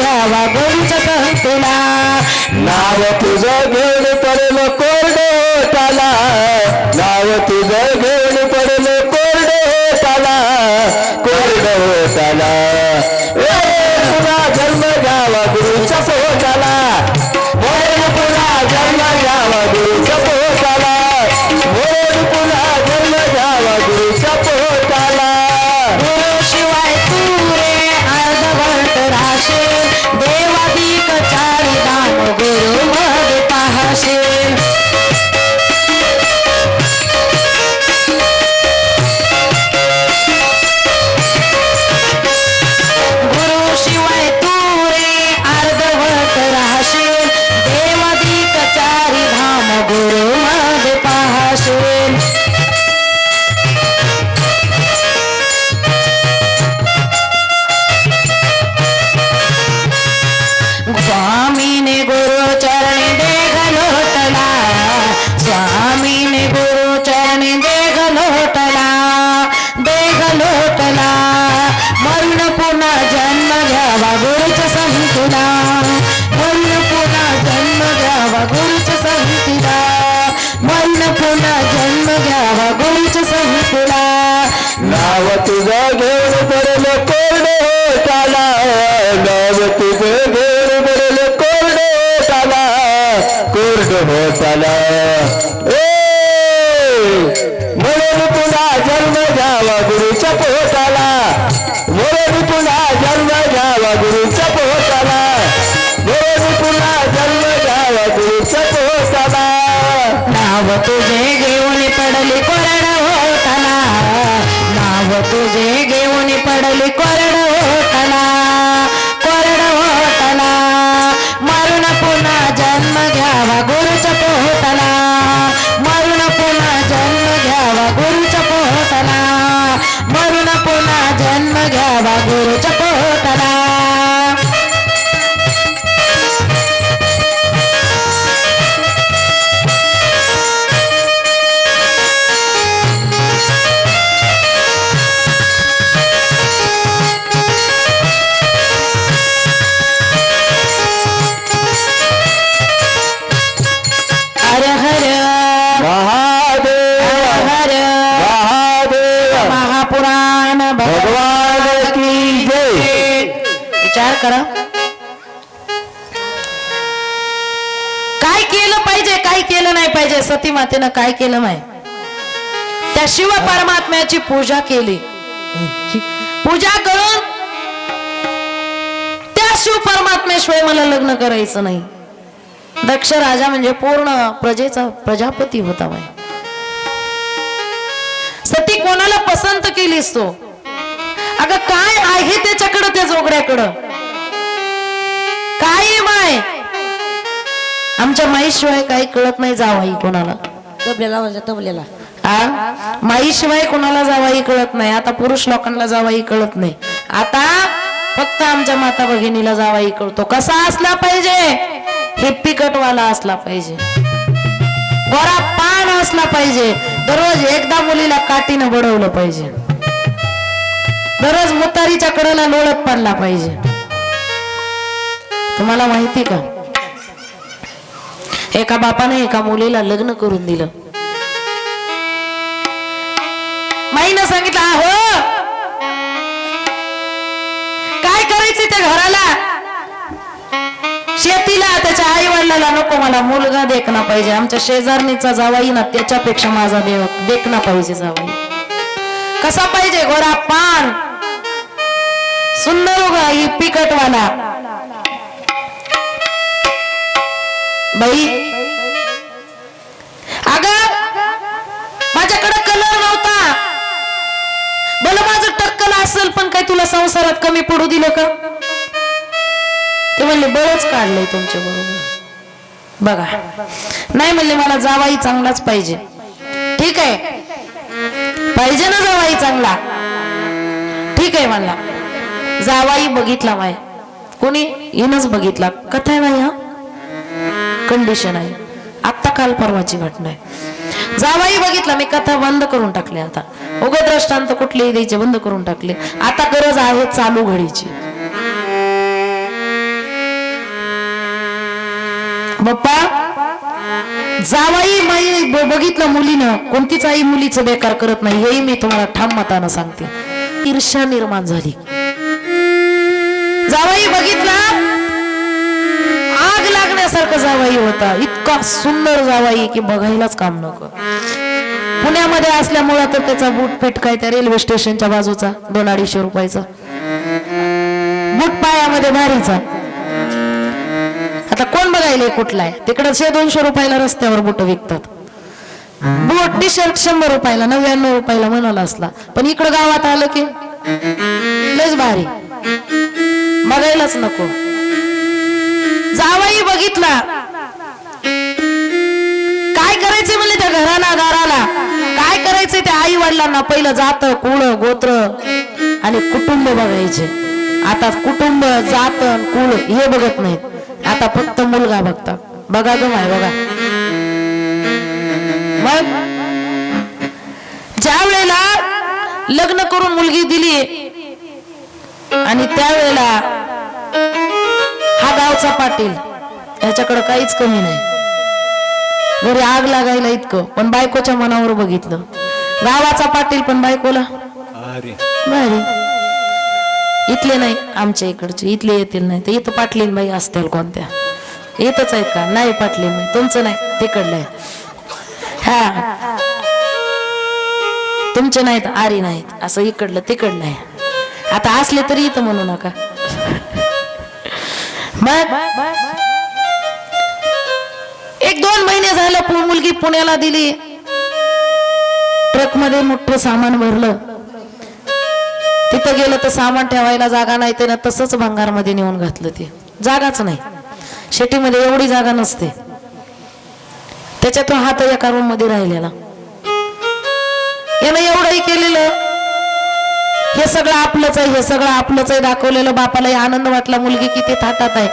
घ्यावा गुरुच्या संगतीला. नाव तुझं घेऊन पडेल कोरडे होताला, नाव तुझं घेऊन पडेल कोरडे होताला, कोरडे होताला. तुझा जन्म घ्यावा गुरुच्या पोटाला, तुझा जन्म घ्यावा गुरुच्या पोटाला, तुझा जन्म घ्यावा गुरुच्या पोटाला. गुरुशिवाय तू रे अर्धवट राहशील, देवाधिक चारी धाम गुरु मध्ये पाहशील. गुरुशिवाय तू रे अर्धवट राहशील, देवाधिक चारी धाम गुरु मध्ये पाहशील. स्वामीने गुरु चरणी देह लोटला, स्वामीने गुरु चरणी देह लोटला, देह लोटला. मरण पुन्हा जन्म घ्यावा गुरुच्या संगतीला, मरण पुन्हा जन्म घ्यावा गुरुच्या संगतीला, मरण पुन्हा जन्म घ्यावा गुरुच्या संगतीला. नाव तुझं घेऊन पडेल कोरडे होताला, नाव तुझं घेऊन पडेल कोरडे होताला, कोरडे होताला. म्हणून पुन्हा जन्म घ्यावा गुरुच्या पोटाला, म्हणून पुन्हा जन्म घ्यावा गुरुच्या पोटाला, म्हणून पुन्हा जन्म घ्यावा गुरुच्या पोटाला. नाव तुझे घेऊन पडली कोरड होताना, नाव तुझे घेऊन पडली कोरड होताना, कोरड होताना. मरून पुन्हा जन्म घ्यावा गुरुच्या पोटाला, मरून पुन्हा जन्म घ्यावा गुरुच्या पोटाला, मरून पुन्हा जन्म घ्यावा गुरुच्या पोटाला. हर हर महादेव हर महादेव महापुराण भगवान की जय. विचार करा, काय केलं पाहिजे काय केलं नाही पाहिजे. सती मातेनं काय केलं नाही, त्या शिव परमात्म्याची पूजा केली, पूजा करून त्या शिव परमात्म्याशिवाय मला लग्न करायचं नाही. दक्ष राजा म्हणजे पूर्ण प्रजेचा प्रजापती होता बाई. सती कोणाला पसंत केलीस तो? अगं काय आहे त्याच्याकडं, त्या जोगड्याकडं काय माय? आमच्या माईशिवाय काही कळत नाही जावाई कोणाला. तबलेला आ माईशिवाय कोणाला जावाई कळत नाही. आता पुरुष लोकांना जावाई कळत नाही, आता फक्त आमच्या माता भगिनीला जावाई कळतो. कसा असला पाहिजे? हिप्पी कटवाला असला पाहिजे, गोरा पान असला पाहिजे, दररोज एकदा मुलीला काठीनं बडवलं पाहिजे, दररोज मुतारीच्या कडेला लोळत पडला पाहिजे. तुम्हाला माहिती का, एका बापाने एका मुलीला लग्न करून दिलं. माईनं सांगितलं, हो काय करायचं त्या घराला, शेतीला, त्याच्या आई वडिलाला नको, मला मुलगा देखना पाहिजे. आमच्या शेजारणीचा जावाई ना त्याच्यापेक्षा माझा देव देखना पाहिजे. जावाई कसा पाहिजे? गोरा पान, सुंदर उगा, ही पिकटवाला. बाई अगं माझ्याकडे कलर नव्हता, भलं माझं टक्कल असेल, पण काय तुला संसारात कमी पडू दिलं का? ते म्हणले बळच काढलंय तुमच्या बरोबर. बघा, नाही म्हणले मला जावाई चांगलाच पाहिजे. ठीक आहे, पाहिजे ना जावाई चांगला, ठीक आहे म्हणला. जावाई बघितला माय, कोणी येणच बघितला. कथा आहे बाई, हा कंडिशन आहे, आत्ता काल परवाची घटना आहे. जावाई बघितला, मी कथा बंद करून टाकली. आता उगत दृष्टांत कुठलेही द्यायचे बंद करून टाकले. आता गरज आहे चालू घडीची. बाप्पा जावाई माई बघितलं मुलीनं, कोणतीच आई मुलीचं बेकार करत नाही, हेही मी तुम्हाला ठाम मतानं सांगते. ईर्ष्या निर्माण झाली. जावाई बघितला, आग लागण्यासारखं जावाई होता, इतका सुंदर जावाई की बघायलाच काम नको. पुण्यामध्ये असल्यामुळे तर त्याचा बूट पेट काय त्या रेल्वे स्टेशनच्या बाजूचा 200-250 रुपयाचा बूट, पायामध्ये भारीचा. आता कोण बघायला कुठला आहे, तिकडे 100-200 रुपयाला रस्त्यावर बूट विकतात. बूट टी शर्ट 100 रुपयाला 99 रुपयाला म्हणाला असला, पण इकडे गावात आलं की लयच भारी, बघायलाच नको. जावाई बघितला, काय करायचे म्हणले त्या घराला दाराला, काय करायचे त्या आई वडिलांना, पहिलं जात कुळ गोत्र आणि कुटुंब बघायचे. आता कुटुंब जात कुळ हे बघत नाहीत, आता फक्त मुलगा बघता. बघा ग माय बघा. मग ज्या वेळेला लग्न करून मुलगी दिली आणि त्यावेळेला हा गावचा पाटील, याच्याकडे काहीच कमी नाही, घरी आग लागायला इतकं, पण बायकोच्या मनावर बघितलं. गावाचा पाटील पण बायकोला भारी. इथले नाही, आमच्या इकडचे इथले येतील नाही, तर इथं पाटलीन बाई असतील कोणत्या, येतच आहेत का? नाही पाटलीन बाई, तुमचं नाही, तिकडलं आहे. हा तुमचे नाहीत, आरी नाहीत, असं इकडलं तिकडलं आहे. आता असले तरी इथं म्हणू नका. मग 1-2 महिने झालं मुलगी पुण्याला दिली, ट्रक मध्ये मोठं सामान भरलं. तिथं गेलं तर सामान ठेवायला जागा नाही, ते ना तसंच भंगार मध्ये नेऊन घातलं. ते जागाच नाही, शेतीमध्ये एवढी जागा नसते. त्याच्यातून हात एका रूम मध्ये राहिलेला. यानं एवढंही केलेलं, हे सगळं आपलंच आहे, हे सगळं आपलंच आहे दाखवलेलं. बापालाही आनंद वाटला, मुलगी किती थाटात आहे.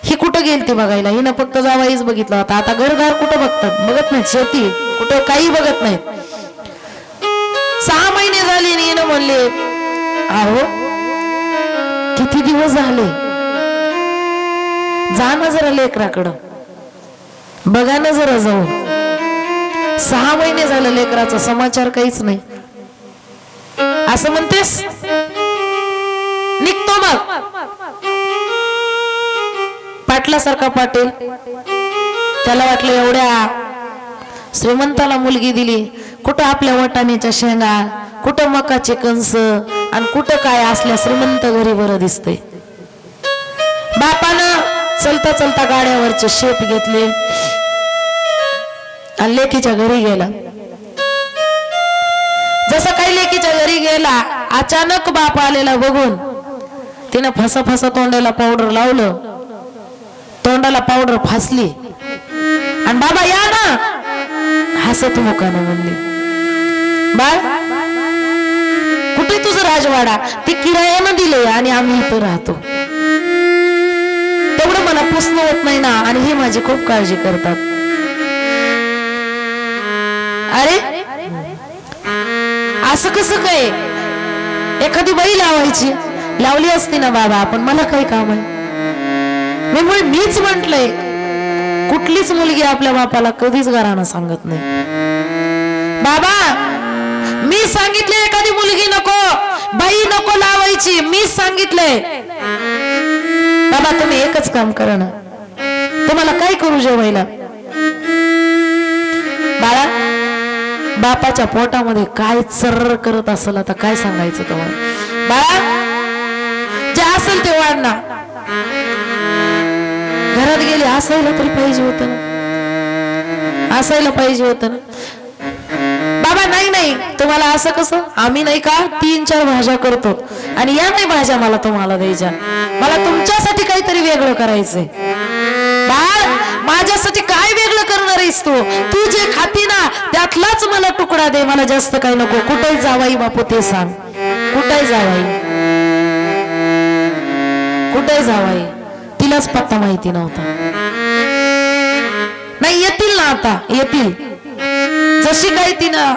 ही कुठं गेली ती बघायला, हिनं फक्त जावाईच बघितला होता. आता घरदार कुठं बघतात, बघत नाहीत, शेती कुठं काही बघत नाहीत. 6 महिने झाले आणि हिनं म्हणले, अहो किती दिवस झाले, जा ना जरा लेकराकडं, बघा ना जरा जाऊन. 6 महिने झाले लेकराचा समाचार काहीच नाही. असं म्हणतेस, निघतो मग. पाटलासारखा पाटील, त्याला वाटलं एवढ्या श्रीमंताला मुलगी दिली, कुठं आपल्या वटाण्याच्या शेंगा, कुठं मकाचे कंस आणि कुठं काय असल्या श्रीमंत घरी बरं दिसतंय. बापानं चलता चलता गाड्यावरचे शेप घेतले आणि लेकीच्या घरी गेला. जसं काही लेकीच्या घरी गेला, अचानक बाप आलेला बघून तिनं फसा फसा तोंडाला पावडर लावलं, तोंडाला पावडर फासली आणि बाबा या ना, हसत मुखानं म्हणली, बाळ कुठे तुझं राजवाडा, ते किरायानं दिले आणि आम्ही इथं राहतो, तेवढं मला पुसणं होत नाही ना, आणि ही माझी खूप काळजी करतात. अरे असं कसं काय, एखादी बाई लावायची, लावली असती ना बाबा, पण मला काही काम आहे. मीच म्हंटलंय, कुठलीच मुलगी आपल्या बापाला कधीच घराणं सांगत नाही. बाबा मी सांगितले एखादी मुलगी नको, बाई नको लावायची, मीच सांगितलंय. बाबा तुम्ही एकच काम करा ना, तुम्हाला काय करू जेवायला. बाळा बापाच्या पोटामध्ये काय चर्र करत असेल, आता काय सांगायचं तुम्हाला. बाळा जे असेल ते वाढ ना. घरात गेले, असायला तरी पाहिजे होतं ना, असायला पाहिजे होतं ना. बाबा नाही नाही, तुम्हाला असं कसं, आम्ही नाही का 3-4 भाज्या करतो आणि या नाही भाज्या मला तुम्हाला द्यायच्या, मला तुमच्यासाठी काहीतरी वेगळं करायचंय. बाळ माझ्यासाठी काय वेगळं करणार आहेस तू, तू जे खाती ना त्यातलाच मला तुकडा दे, मला जास्त काही नको. कुठे जावाई बापू ते सांग, कुठे जावाई, कुठे जावाई, तिलाच पत्ता माहिती नव्हता. नाही येतील ना, आता येतील. जशी काही तिनं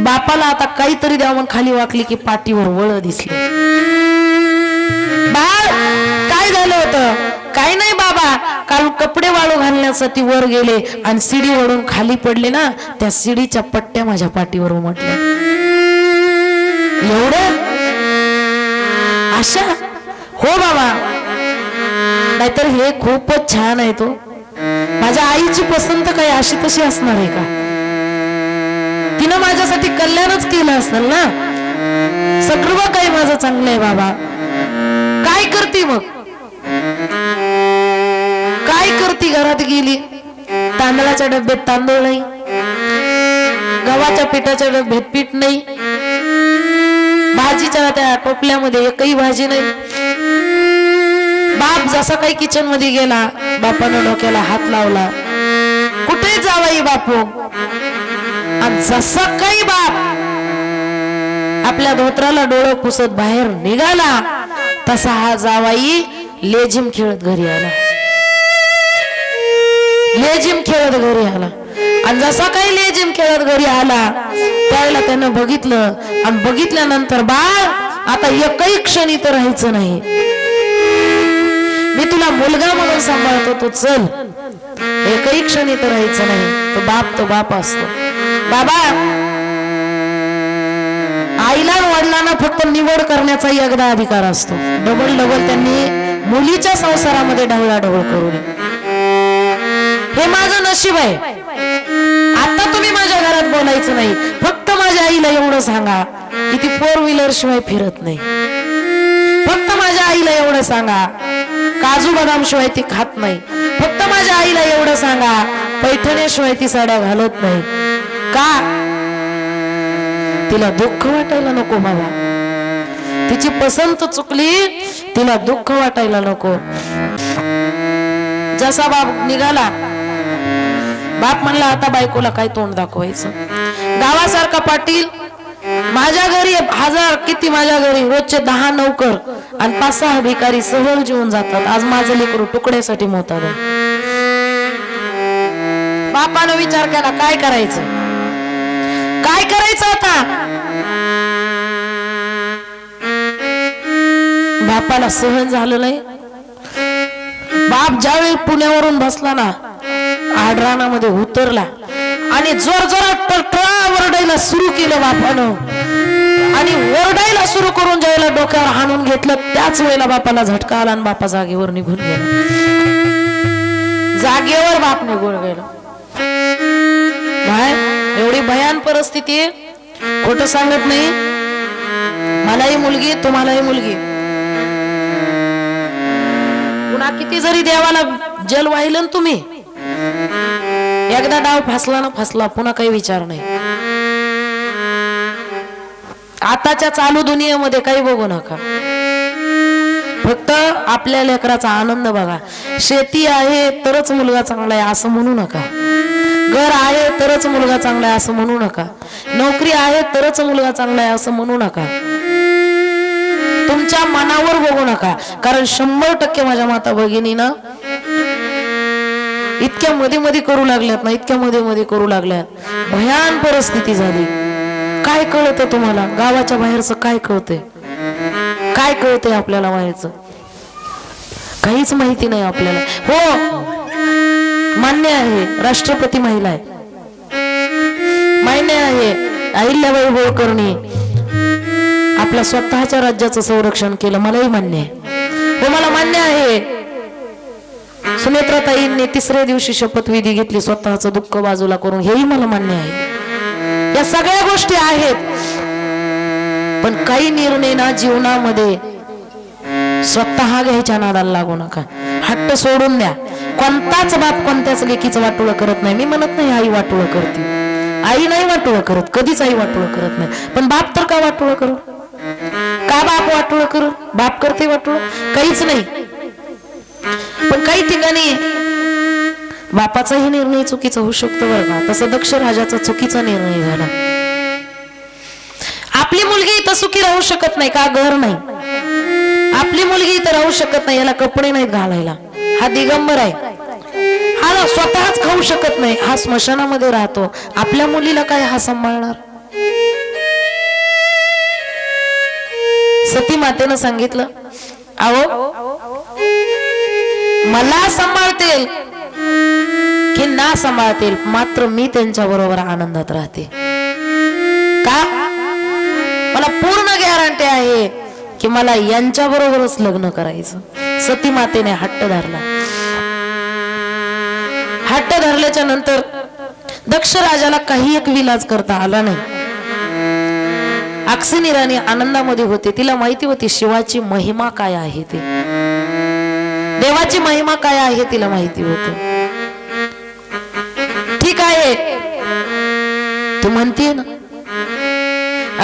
बापाला आता काहीतरी द्यावं खाली वाकली की पाठीवर वळ दिसले. बाळ काय झालं होतं, काय नाही बाबा, काल कपडे वाळू घालण्यासाठी वर गेले आणि शिडी वरून खाली पडले ना, त्या शिडीच्या पट्ट्या माझ्या पाठीवर उमटल्या. एवढं अशा हो बाबा, नाहीतर हे खूपच छान आहे. तो माझ्या आईची पसंत काय अशी तशी असणार आहे का? तिनं माझ्यासाठी कल्याणच केलं असेल ना. सर्व काही माझं चांगलं आहे बाबा. काय करती मग? काय करती? घरात गेली, तांदळाच्या डब्यात तांदूळ नाही, गव्हाच्या पिठाच्या डब्यात पीठ नाही, भाजीच्या त्या टोपल्यामध्ये एकही भाजी नाही. बाप जसा काही किचन मध्ये गेला, बापानं डोक्याला हात लावला, कुठे जावाई बापू. आणि जसा काही बाप आपल्या धोत्राला डोळं पुसत बाहेर निघाला, तसा हा जावाई लेझिम खेळत घरी आला. लेझिम खेळत घरी आला. आणि जसा काही लेझिम खेळत घरी आला, त्यावेळेला त्यानं बघितलं. आणि बघितल्यानंतर बाळ, आता एकही क्षणी तर राहायचं नाही. मी तुला मुलगा म्हणून सांभाळतो, तो चल. एकही क्षणी तर राहायचं नाही. तो बाप असतो. बाबा, आईला वडिलांना फक्त निवड करण्याचा एकदा अधिकार असतो. डबल त्यांनी मुलीच्या संसारामध्ये ढवळाढवळ करू नये. हे माझं नशीब आहे. आता तुम्ही माझ्या घरात बोलायचं नाही. फक्त माझ्या आईला एवढं सांगा की ती 4 व्हीलर शिवाय फिरत नाही. फक्त माझ्या आईला एवढं सांगा, काजू बदाम शिवाय ती खात नाही. फक्त माझ्या आईला एवढं सांगा, पैठण्याशिवाय ती साड्या घालत नाही. का? तिला दुःख वाटायला नको बाबा. तिची पसंत चुकली, तिला दुःख वाटायला नको. जसा बाप निघाला, बाप म्हणला आता बायकोला काय तोंड दाखवायचं. गावासारखा पाटील, माझ्या घरी 1000 किती, माझ्या घरी रोजचे 10 नौकर आणि 5-6 भिकारी सहल जेवून जातात. आज माझं लेकरू तुकड्यासाठी मोतात आहे. बापानं विचार केला, काय करायचं, काय करायचं आता. बापाला सहन झालं नाही. बाप ज्यावेळी पुण्यावरून बसला ना, आडरानामध्ये उतरला आणि जोरजोरात टळटळा वरडायला सुरू केलं बापानं. आणि ओरडायला सुरू करून ज्यावेळेला डोक्यावर हाणून घेतलं, त्याच वेळेला बापाला झटका आला आणि बापा जागेवर निघून गेला. जागेवर बाप निघून गेला. एवढी भयान परिस्थिती, खोट सांगत नाही. मलाही मुलगी, तुम्हालाही मुलगी. पुन्हा किती जरी देवाला जल वाहिलं तुम्ही, एकदा डाव फसला ना फसला, पुन्हा काही विचार नाही. आताच्या चालू दुनियेमध्ये काही बघू नका. फक्त आपल्या लेकराचा आनंद बघा. शेती आहे तरच मुलगा चांगला आहे असं म्हणू नका. घर आहे तरच मुलगा चांगला आहे असं म्हणू नका. नोकरी आहे तरच मुलगा चांगला आहे असं म्हणू नका. तुमच्या मनावर बघू नका. कारण 100% माझ्या माता भगिनीनं इतक्या मध्ये करू लागल्यात ना, इतक्या मध्ये करू लागल्यात. भयान परिस्थिती झाली. काय कळतं तुम्हाला? गावाच्या बाहेरचं काय कळतंय? काय कळतंय आपल्याला बाहेरचं? काहीच माहिती नाही आपल्याला. हो, मान्य आहे राष्ट्रपती महिला आहे, मान्य आहे अहिल्याबाई होळकरनी आपल्या स्वतःच्या राज्याचं संरक्षण केलं, मलाही मान्य आहे. हो, मला मान्य आहे सुनेत्राताईंनी 3ऱ्या दिवशी शपथविधी घेतली स्वतःचं दुःख बाजूला करून, हेही मला मान्य आहे. या सगळ्या गोष्टी आहेत. पण काही निर्णय ना जीवनामध्ये स्वतः घ्यायच्या नादाला लागू नका. हट्ट सोडून द्या. कोणताच बाप कोणत्याच लेकीचं वाटोळं करत नाही. मी म्हणत नाही आई वाटोळं करते, आई नाही वाटोळं करत, कधीच आई वाटोळं करत नाही. पण बाप तर का वाटोळं करू? का बाप वाटोळं करू? बाप करते वाटोळं? काहीच नाही. पण काही ठिकाणी बापाचाही निर्णय चुकीचा होऊ शकतो बरं का. तसं दक्ष राजाचा चुकीचा निर्णय झाला. आपली मुलगी इथं सुखी राहू शकत नाही का? घर नाही. आपली मुलगी इथं राहू शकत नाही, याला कपडे नाहीत घालायला, हा दिगंबर आहे, हा स्वतःच खाऊ शकत नाही, हा स्मशानामध्ये राहतो. आपल्या मुलीला काय हा सांभाळणार? सती मातेनं सांगितलं, अहो मला सांभाळतील की ना सांभाळतील, मात्र मी त्यांच्या बरोबर आनंदात राहते. का? मला पूर्ण गॅरंटी आहे की मला यांच्या बरोबरच लग्न करायचं. सती मातेने हट्ट धरला. हट्ट धरल्याच्या नंतर दक्ष राजाला काही एक विलाज करता आला नाही. अक्सिनी राणी आनंदामध्ये होते. तिला माहिती होती शिवाची महिमा काय आहे, ते देवाची महिमा काय आहे तिला माहिती होत. ठीक आहे, तू म्हणतीये ना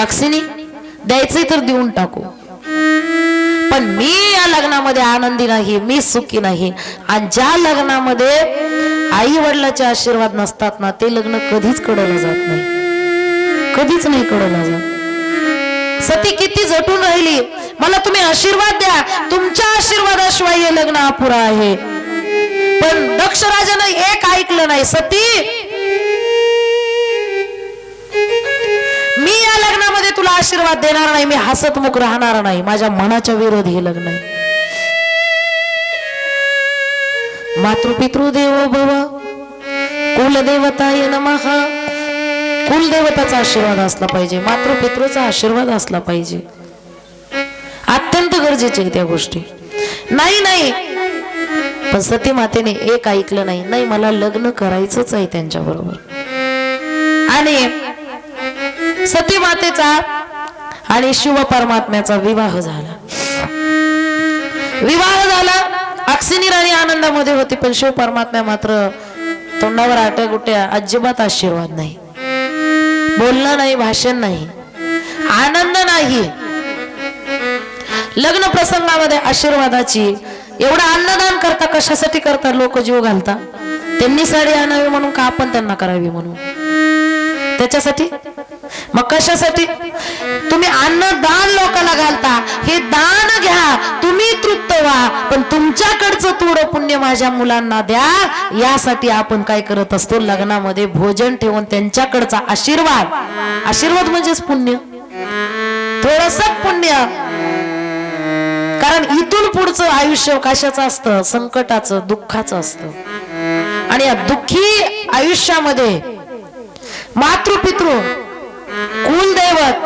अक्सिनी द्यायचंय तर देऊन टाकू, पण मी या लग्नामध्ये आनंदी नाही, मी सुखी नाही. आणि ज्या लग्नामध्ये आई वडिलाचे आशीर्वाद नसतात ना, ते लग्न कधीच कडवलं जात नाही, कधीच नाही कडवलं जात. सती किती झटून राहिली, मला तुम्ही आशीर्वाद द्या, तुमच्या आशीर्वादाशिवाय हे लग्न अपुरा आहे. पण दक्ष राजानं एक ऐकलं नाही. सती, मी या लग्नामध्ये तुला आशीर्वाद देणार नाही, मी हसतमुख राहणार नाही, माझ्या मनाच्या विरोध हे लग्न आहे. मातृपितृदेवो भव, कुलदेवताय नमः. कुलदेवताचा आशीर्वाद असला पाहिजे, मातृपितृचा आशीर्वाद असला पाहिजे. अत्यंत गरजेचे त्या गोष्टी. नाही पण सती मातेने एक ऐकलं नाही. नाही, मला लग्न करायचंच आहे त्यांच्या बरोबर. आणि सती मातेचा आणि शिव परमात्म्याचा विवाह झाला. विवाह झाला. अक्सिनी राणी आनंदामध्ये होती, पण शिव परमात्म्या मात्र तोंडावर आट्यागुट्या, अजिबात आशीर्वाद नाही, बोलणं नाही, भाषण नाही, आनंद नाही. लग्न प्रसंगामध्ये आशीर्वादाची एवढं अन्नदान करता, कशासाठी करता? लोक जीव घालता. त्यांनी साडी आणावी म्हणून का आपण त्यांना करावी म्हणून? त्याच्यासाठी? मग कशासाठी? तुम्ही अन्नदान लोकांना घालता, हे दान घ्या, तुम्ही तृप्त व्हा, पण तुमच्याकडचं थोडं पुण्य माझ्या मुलांना द्या. यासाठी आपण काय करत असतो? लग्नामध्ये भोजन ठेवून त्यांच्याकडचा आशीर्वाद, आशीर्वाद म्हणजेच पुण्य, थोडस पुण्य. कारण इथून पुढचं आयुष्य कशाचं असतं? संकटाचं, दुःखाचं असतं. आणि या दुःखी आयुष्यामध्ये मातृपितृ, कुलदैवत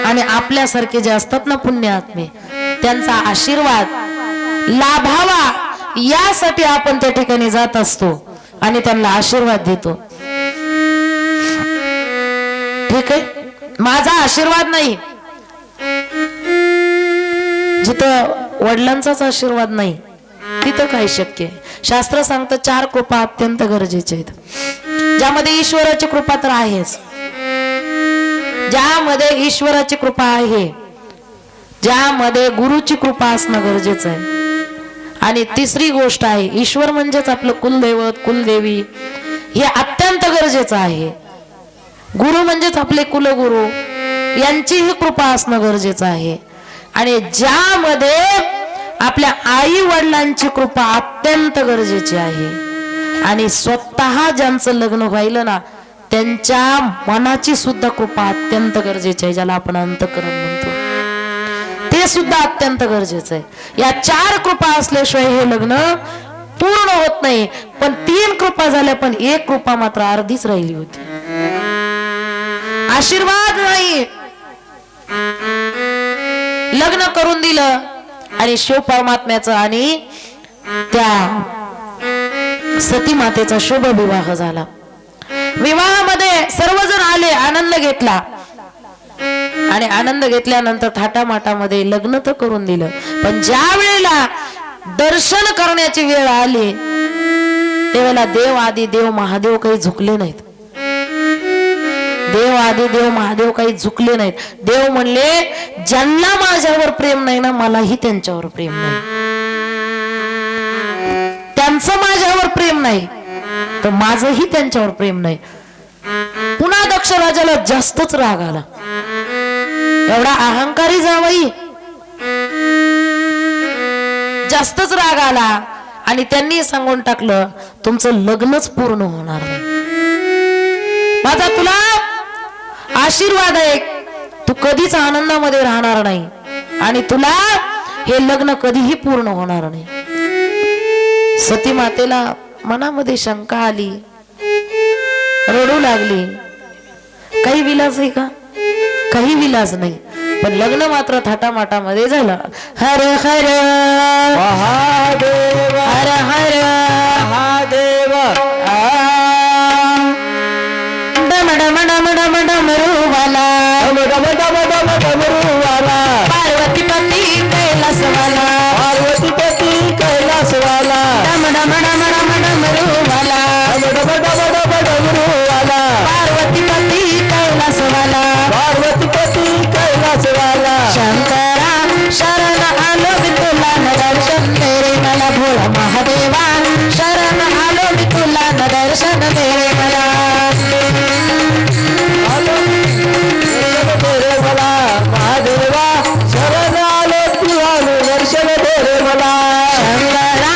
आणि आपल्यासारखे जे असतात ना पुण्यात्मे, त्यांचा आशीर्वाद लाभावा यासाठी आपण त्या ठिकाणी जात असतो आणि त्यांना आशीर्वाद देतो. ठीक आहे, माझा आशीर्वाद नाही, जिथं वडिलांचाच आशीर्वाद नाही तिथं काय शक्य आहे? शास्त्र सांगतं 4 कृपा अत्यंत गरजेच्या आहेत, ज्यामध्ये ईश्वराची कृपा तर आहेच, ज्यामध्ये ईश्वराची कृपा आहे, ज्यामध्ये गुरुची कृपा असणं गरजेचं आहे. आणि तिसरी गोष्ट आहे, ईश्वर म्हणजेच आपलं कुलदैवत, कुलदेवी, हे अत्यंत गरजेचं आहे. गुरु म्हणजेच आपले कुलगुरु, यांचीही कृपा असणं गरजेचं आहे. आणि ज्यामध्ये आपल्या आई वडिलांची कृपा अत्यंत गरजेची आहे. आणि स्वतः ज्यांचं लग्न व्हायलं ना, त्यांच्या मनाची सुद्धा कृपा अत्यंत गरजेची आहे, ज्याला आपण अंतःकरण म्हणतो, ते सुद्धा अत्यंत गरजेचं आहे. या 4 कृपा असल्याशिवाय हे लग्न पूर्ण होत नाही. पण 3 कृपा झाल्या, पण 1 कृपा मात्र अर्धीच राहिली होती. आशीर्वाद नाही, लग्न करून दिलं आणि शिव परमात्म्याचं आणि त्या सती मातेचा शुभ विवाह झाला. विवाहामध्ये सर्वजण आले, आनंद घेतला. आणि आनंद घेतल्यानंतर थाटामाटामध्ये लग्न तर करून दिलं. पण ज्या वेळेला दर्शन करण्याची वेळ आली, त्यावेळेला देव आदी देव महादेव काही झुकले नाहीत. देव आदी देव महादेव काही झुकले नाहीत. देव म्हणले, ज्यांना माझ्यावर प्रेम नाही ना, मलाही त्यांच्यावर प्रेम नाही. त्यांचं माझ्यावर प्रेम नाही तर माझंही त्यांच्यावर प्रेम नाही. पुन्हा दक्ष राजाला जास्तच राग आला. एवढा अहंकारी जावई, जास्तच राग आला. आणि त्यांनी सांगून टाकलं, तुमचं लग्नच पूर्ण होणार नाही. माझा तुला आशीर्वाद आहे, तू कधीच आनंदामध्ये राहणार नाही आणि तुला हे लग्न कधीही पूर्ण होणार नाही. सती मातेला मनामध्ये शंका आली, रडू लागली. काही विलाज आहे का? काही विलाज नाही. पण लग्न मात्र थाटामाटामध्ये झालं. हर हर महादेव हर हर महादेव डम डम डम डम डमरूवाला, डम डम डम डम डमरूवाला, पार्वती पती कैलासवाला, पार्वती पती कैलासवाला, डम डम डम डम डमरूवाला, डम डम डम डम डमरूवाला, पार्वती पती कैलासवाला, पार्वती पती कैलासवाला. शंकरा शरण आलो मी तुला न दर्शन दे रे मला भोळा महादेवा, शरण आलो मी तुला न दर्शन दे रे मला. आलो दर्शन दे रे मला महादेवा, शरण आलो तुला दर्शन दे रे मला. शंकरा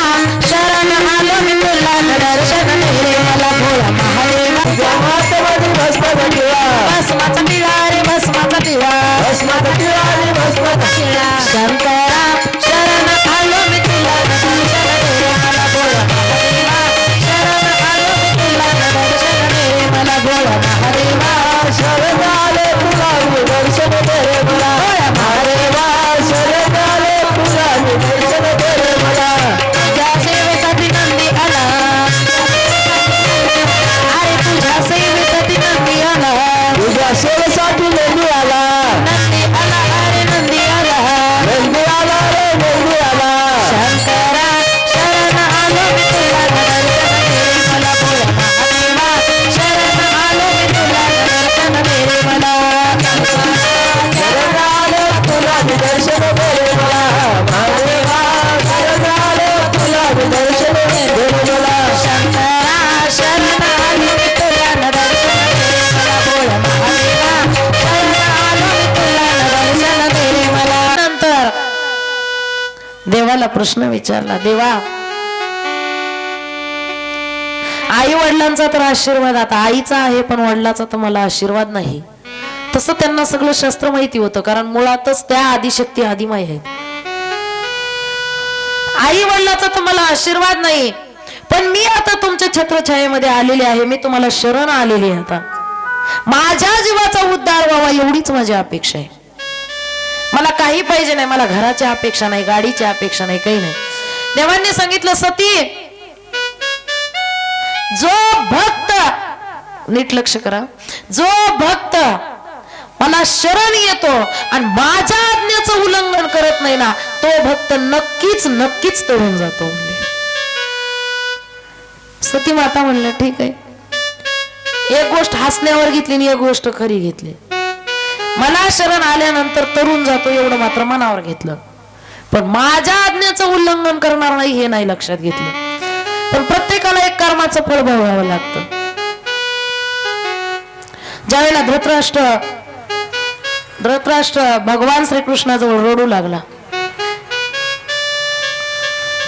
शरण आलो मी तुला न दर्शन दे रे मला भोळा महादेवा. जमातमध्ये भस्माचा दिवा, भस्माचा दिवा रे भस्माचा दिवा, भस्माचा दिवा रे भस्माचा दिवा. शंकरा शरण आलो मी तुला न दर्शन दे रे मला भोळा महादेवा, शरण आलो मी तुला न दर्शन दे रे मला भोळा महादेवा. शरण आले तुला दर्शन दे रे मला महादेवा, शरण आले तुला दर्शन दे रे मला. तुझ्या सेवेसाठी नंदी आला, अरे तुझ्या सेवेसाठी नंदी आला, तुझ्या सेवेसाठी नंदी आला, नंदी आला अरे नंदी आला. नंदी आला रे नंदी आला. शंकरा शरण आलो मी तुला न दर्शन दे रे मला भोळा महादेवा, शरण आलो मी तुला न दर्शन दे रे मला. शरण आले तुला दर्शन दे रे मला महादेवा, शरण आले तुला दर्शन दे रे मला. शंकरा शरण आलो मी तुला न दर्शन दे रे मला भोळा महादेवा, शरण आलो मी तुला न दर्शन दे रे मला. नंतर देवाला प्रश्न विचारला, देवा आई वडिलांचा तर आशीर्वाद आता आईचा आहे, पण वडिलाचा तर मला आशीर्वाद नाही. तसं त्यांना सगळं शास्त्र माहिती होतं, कारण मुळातच त्या आदिशक्ती आदिमाई आहेत. आई वडिलाचा तर मला आशीर्वाद नाही, पण मी आता तुमच्या छत्रछायेमध्ये आलेले आहे, मी तुम्हाला शरण आलेली आहे. आता माझ्या जीवाचा उद्धार व्हावा एवढीच माझी अपेक्षा आहे. मला काही पाहिजे नाही, मला घराची अपेक्षा नाही, गाडीची अपेक्षा नाही, काही नाही. देवांनी सांगितलं, सती जो भक्त, नीट लक्ष करा, जो भक्त मला शरण येतो आणि माझ्या आज्ञेचं उल्लंघन करत नाही ना, तो भक्त नक्कीच नक्कीच तळून जातो म्हणले. सती माता म्हणलं ठीक आहे. एक गोष्ट हसण्यावर घेतली आणि एक गोष्ट खरी घेतली. मला शरण आल्यानंतर तरुण जातो एवढं मात्र मनावर घेतलं, पण माझ्या आज्ञेचं उल्लंघन करणार नाही हे नाही लक्षात घेतलं. पण प्रत्येकाला एक कर्माचं फळ भोगावं लागतं. ज्यावेळेला धृतराष्ट्र भगवान श्रीकृष्णाजवळ रडू लागला,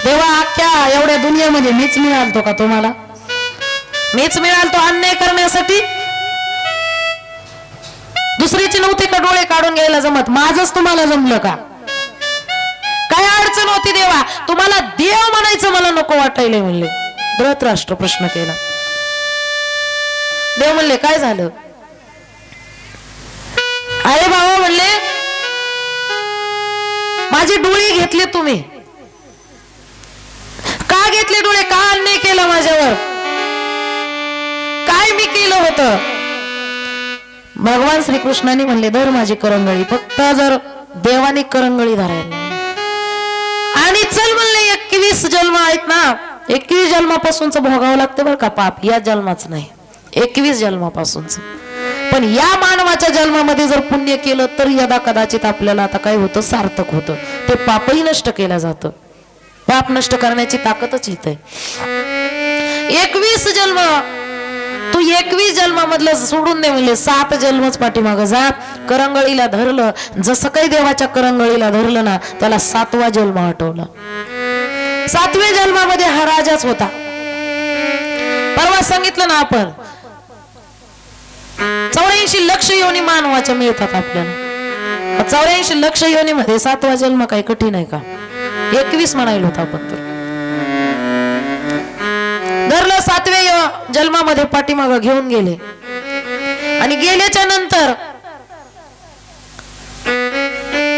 देवा अख्ख्या एवढ्या दुनियेमध्ये मीच मिळालतो का तुम्हाला? मीच मिळालतो अन्याय करण्यासाठी? दुसरीची नव्हती का डोळे काढून घ्यायला जमत? माझच तुम्हाला जमलं का? काय अडचण होती देवा? तुम्हाला देव म्हणायचं मला नको वाटायला म्हणले. धृतराष्ट्र प्रश्न केला. देव म्हणले काय झालं? अरे बाबा म्हणले माझे डोळे घेतले तुम्ही. का घेतले डोळे? का अन्याय केला माझ्यावर? काय मी केलं होतं? भगवान श्रीकृष्णाने म्हणले धर माझी करंगळी. फक्त जर देवाने करंगळी धरायला आणि चल म्हणले 21 जन्म आहेत ना, 21 जन्मापासूनच भोगावं लागतं बरं का पाप, या जन्माच नाही, 21 जन्मापासूनच. पण या मानवाच्या जन्मामध्ये जर पुण्य केलं तर यदा कदाचित आपल्याला आता काय होतं, सार्थक होतं. ते पापही नष्ट केलं जातं. पाप नष्ट करण्याची ताकदच इथे. 21 जन्म तू 21 जन्मामधलं सोडून दे म्हणले, 7 जन्मच पाठीमागं जा. करंगळीला धरलं, जसं काही देवाच्या करंगळीला धरलं ना, त्याला 7वा जन्म आठवला. 7व्या जन्मामध्ये हा राजाच होता. परवा सांगितलं ना आपण, 84 लक्ष योनी मानवाच्या मिळतात आपल्याला. 84 लक्ष योनीमध्ये 7वा जन्म काय कठीण आहे का? 21 म्हणायला होता आपण तर. जन्मामध्ये पाठीमागं घेऊन गेले आणि गेल्याच्या नंतर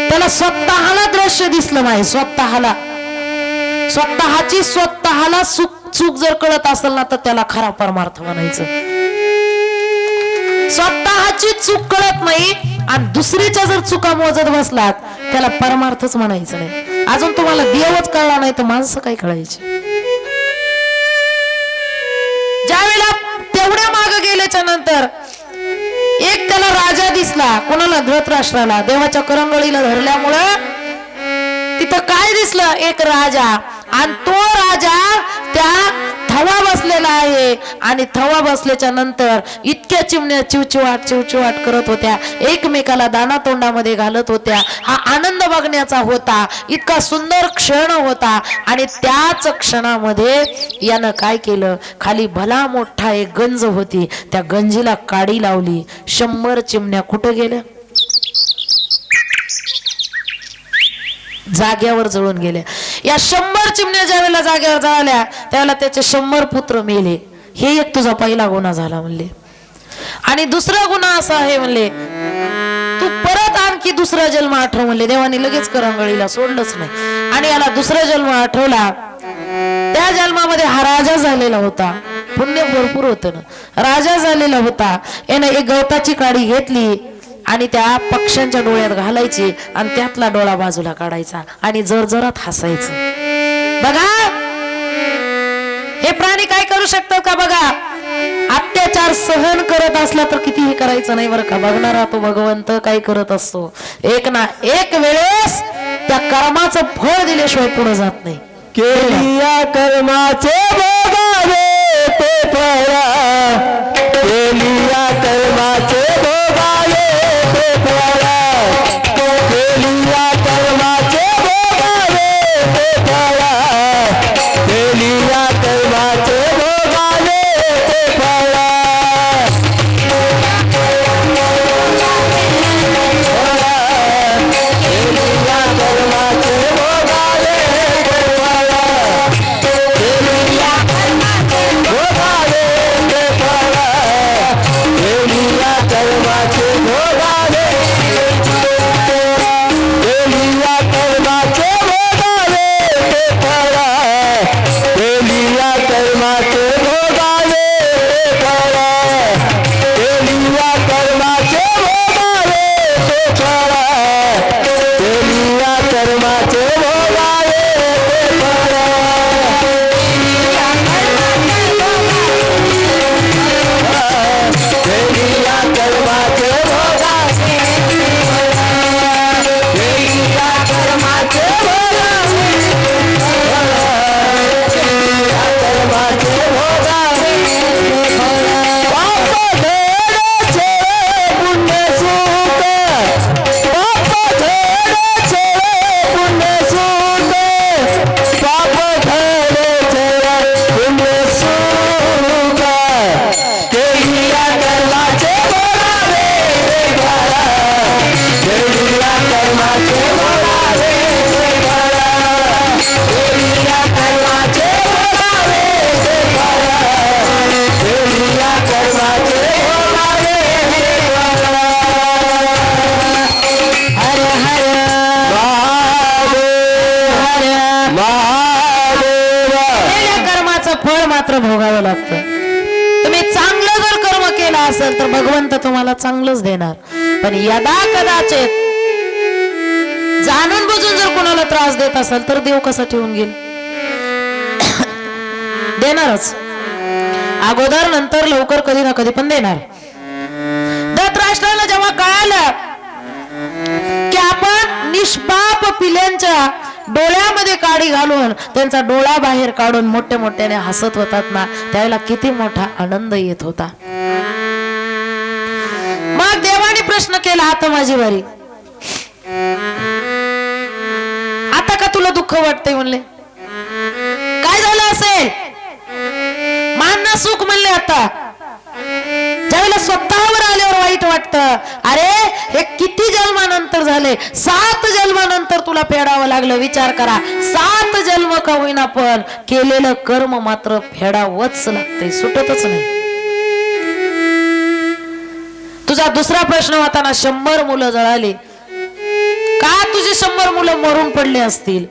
त्याला स्वतःला दृश्य दिसलं नाही. स्वतःची स्वतःला चूक जर कळत असेल ना तर त्याला खरा परमार्थ म्हणायचं. स्वतःची चूक कळत नाही आणि दुसरीच्या जर चुका मोजत बसलात त्याला परमार्थच म्हणायचं नाही. अजून तुम्हाला देवच कळला नाही तर माणसं काय कळायची. ज्यावेळेला तेवढ्या मागे गेल्याच्या नंतर एक त्याला राजा दिसला. कोणाला? धृतराष्ट्राला. देवाच्या करंगळीला धरल्यामुळं तिथं काय दिसलं? एक राजा. आणि तो राजा त्या थवा बसलेला आहे आणि थवा बसल्याच्या नंतर इतक्या चिमण्या चिवचिवाट करत होत्या, एकमेकाला दाना तोंडामध्ये घालत होत्या. हा आनंद बघण्याचा होता. इतका सुंदर क्षण होता. आणि त्याच क्षणामध्ये यानं काय केलं? खाली भला मोठा एक गंज होती, त्या गंजीला काडी लावली. 100 चिमण्या कुठं गेल्या? जाग्यावर जळून गेले. या 100 चिमण्या ज्या वेळेला जाग्यावर जळाल्या त्यावेळेला त्याचे 100 पुत्र मेले. हे एक तुझा पहिला गुन्हा झाला म्हणले. आणि दुसरा गुन्हा असा आहे म्हणले, तू परत आणखी दुसरा जन्म आठव म्हणले. देवाने लगेच करंगळीला सोडलंच नाही आणि याला दुसरा जन्म आठवला. त्या जन्मामध्ये हा राजा झालेला होता. पुण्य भरपूर होतं ना. राजा झालेला होता. याने एक गवताची काडी घेतली आणि त्या पक्ष्यांच्या डोळ्यात घालायची आणि त्यातला डोळा बाजूला काढायचा आणि जरजरात हसायचं. बघा हे प्राणी काय करू शकतात का? बघा, अत्याचार सहन करत असला तर कितीही करायचं नाही बरं का. बघणारा तो भगवंत काय करत असतो. एक ना एक वेळेस त्या कर्माचं फळ दिल्याशिवाय पुढे जात नाही. केलिया कर्माचे भोगावे ते फळ, केलिया कर्माचे भोगावे ते फळ, केलिया कर्माचे भोगावे ते फळ, केलिया कर्माचे भोगावे ते फळ. केलिया कर्माचे भोगावे ते फळ, केलिया कर्माचे भोगावे ते फळ, केलिया कर्माचे भोगावे, केलिया कर्माचे भोगावे ते फळ, केलिया कर्माचे भोगावे ते फळ, केलिया कर्माचे भोगावे ते फळ, केलिया कर्माचे भोगावे ते फळ. केलिया कर्माचे भोगावे, केलिया कर्माचे भोगावे, केलिया कर्माचे भोगावे. पाप धडे पुण्य सुख, पाप धडे पुण्य सुख, पाप धडे पुण्य सुख, केलिया कर्माचे भोगावे ते फळ, केलिया कर्माचे भोगावे ते फळ, केलिया कर्माचे भोगावे ते फळ, केलिया कर्माचे भोगावे ते फळ. हर हर महादेव, हर महादेव. केलेल्या कर्माचं फळ मात्र भोगावं लागतं. तुम्ही चांगलं जर कर्म केलं असेल तर भगवंत तुम्हाला चांगलंच देणार. पण यदा कदाचित जाणून बुजून जर कोणाला त्रास देत असेल तर देव कसा ठेवून घेईल? देणारच. अगोदर नंतर लवकर कधी ना कधी पण देणार. धृतराष्ट्राला जेव्हा कळालं की आपण निष्पाप पिल्यांच्या डोळ्यामध्ये काडी घालून त्यांचा डोळा बाहेर काढून मोठ्या मोठ्याने हसत होतात ना, त्यावेळेला किती मोठा आनंद येत होता. मग देवाने प्रश्न केला, आता माझी वारी, आता का तुला दुःख वाटतंय म्हणले? काय झालं असेल? मान ना सुख म्हणले. आता ज्यावेळेला स्वतःवर आल्यावर वाईट वाटतं. अरे हे किती जन्मानंतर झाले, 7 जन्मानंतर तुला फेडावं लागलं. विचार करा, 7 जन्म का होईना पण केलेलं कर्म मात्र फेडावंच लागतंय, सुटतच नाही. तुझा दुसरा प्रश्न होता ना, 100 मुलं जळाली का? तुझे 100 मुलं मरून पडले असतील.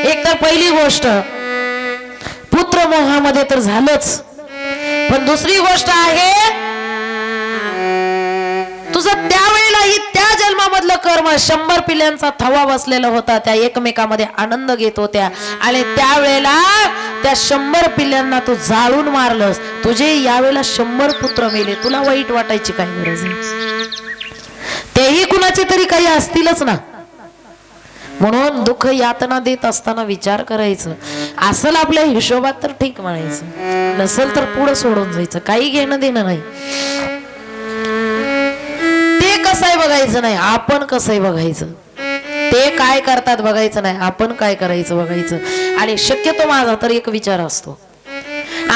एक तर पहिली गोष्ट पुत्र मोहामध्ये तर झालंच, पण दुसरी गोष्ट आहे तुझं त्यावेळेलाही त्या जन्मामधलं कर्म. 100 पिल्यांचा थवा बसलेला होता, त्या एकमेकामध्ये आनंद घेत होत्या आणि त्यावेळेला त्या 100 पिल्यांना तू जाळून मारलंस. तुझे यावेळेला 100 पुत्र मेले, तुला वाईट वाटायची काय गरज आहे? तेही कुणाचे तरी काही असतीलच ना. म्हणून दुःख यातना देत असताना विचार करायचं, असल आपल्या हिशोबात तर ठीक म्हणायचं, नसेल तर पुढं सोडून जायचं, काही घेणं देणं नाही. ते कसं आहे बघायचं नाही, आपण कसं आहे बघायचं. ते काय करतात बघायचं नाही, आपण काय करायचं बघायचं. आणि शक्यतो माझा तर एक विचार असतो,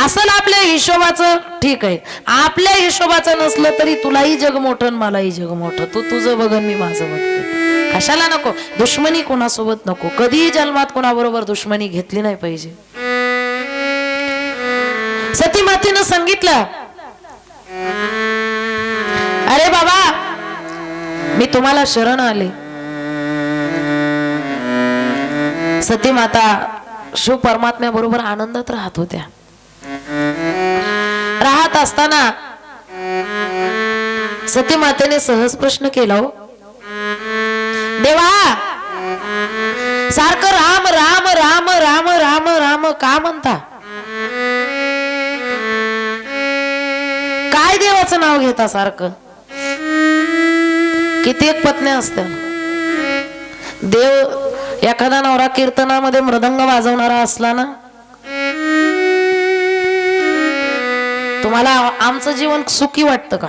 असल आपल्या हिशोबाचं ठीक आहे, आपल्या हिशोबाचं नसलं तरी तुलाही जग मोठं मलाही जग मोठं. तू तुझं बघन मी माझं बघते. कशाला नको दुश्मनी, कोणासोबत नको. कधीही जन्मात कोणाबरोबर दुश्मनी घेतली नाही पाहिजे. सती मातेनं सांगितलं, अरे बाबा मी तुम्हाला शरण आले. सती माता शिव परमात्म्या बरोबर आनंदात राहत होत्या. राहत असताना सती मातेने सहज प्रश्न केला, हो देवा सारखं राम राम राम राम राम राम का म्हणता? काय देवाचं नाव घेता सारखं? कित्येक पत्न्या असतात. देव एखादा नवरा कीर्तनामध्ये मृदंग वाजवणारा असला ना, तुम्हाला आमचं जीवन सुखी वाटतं का?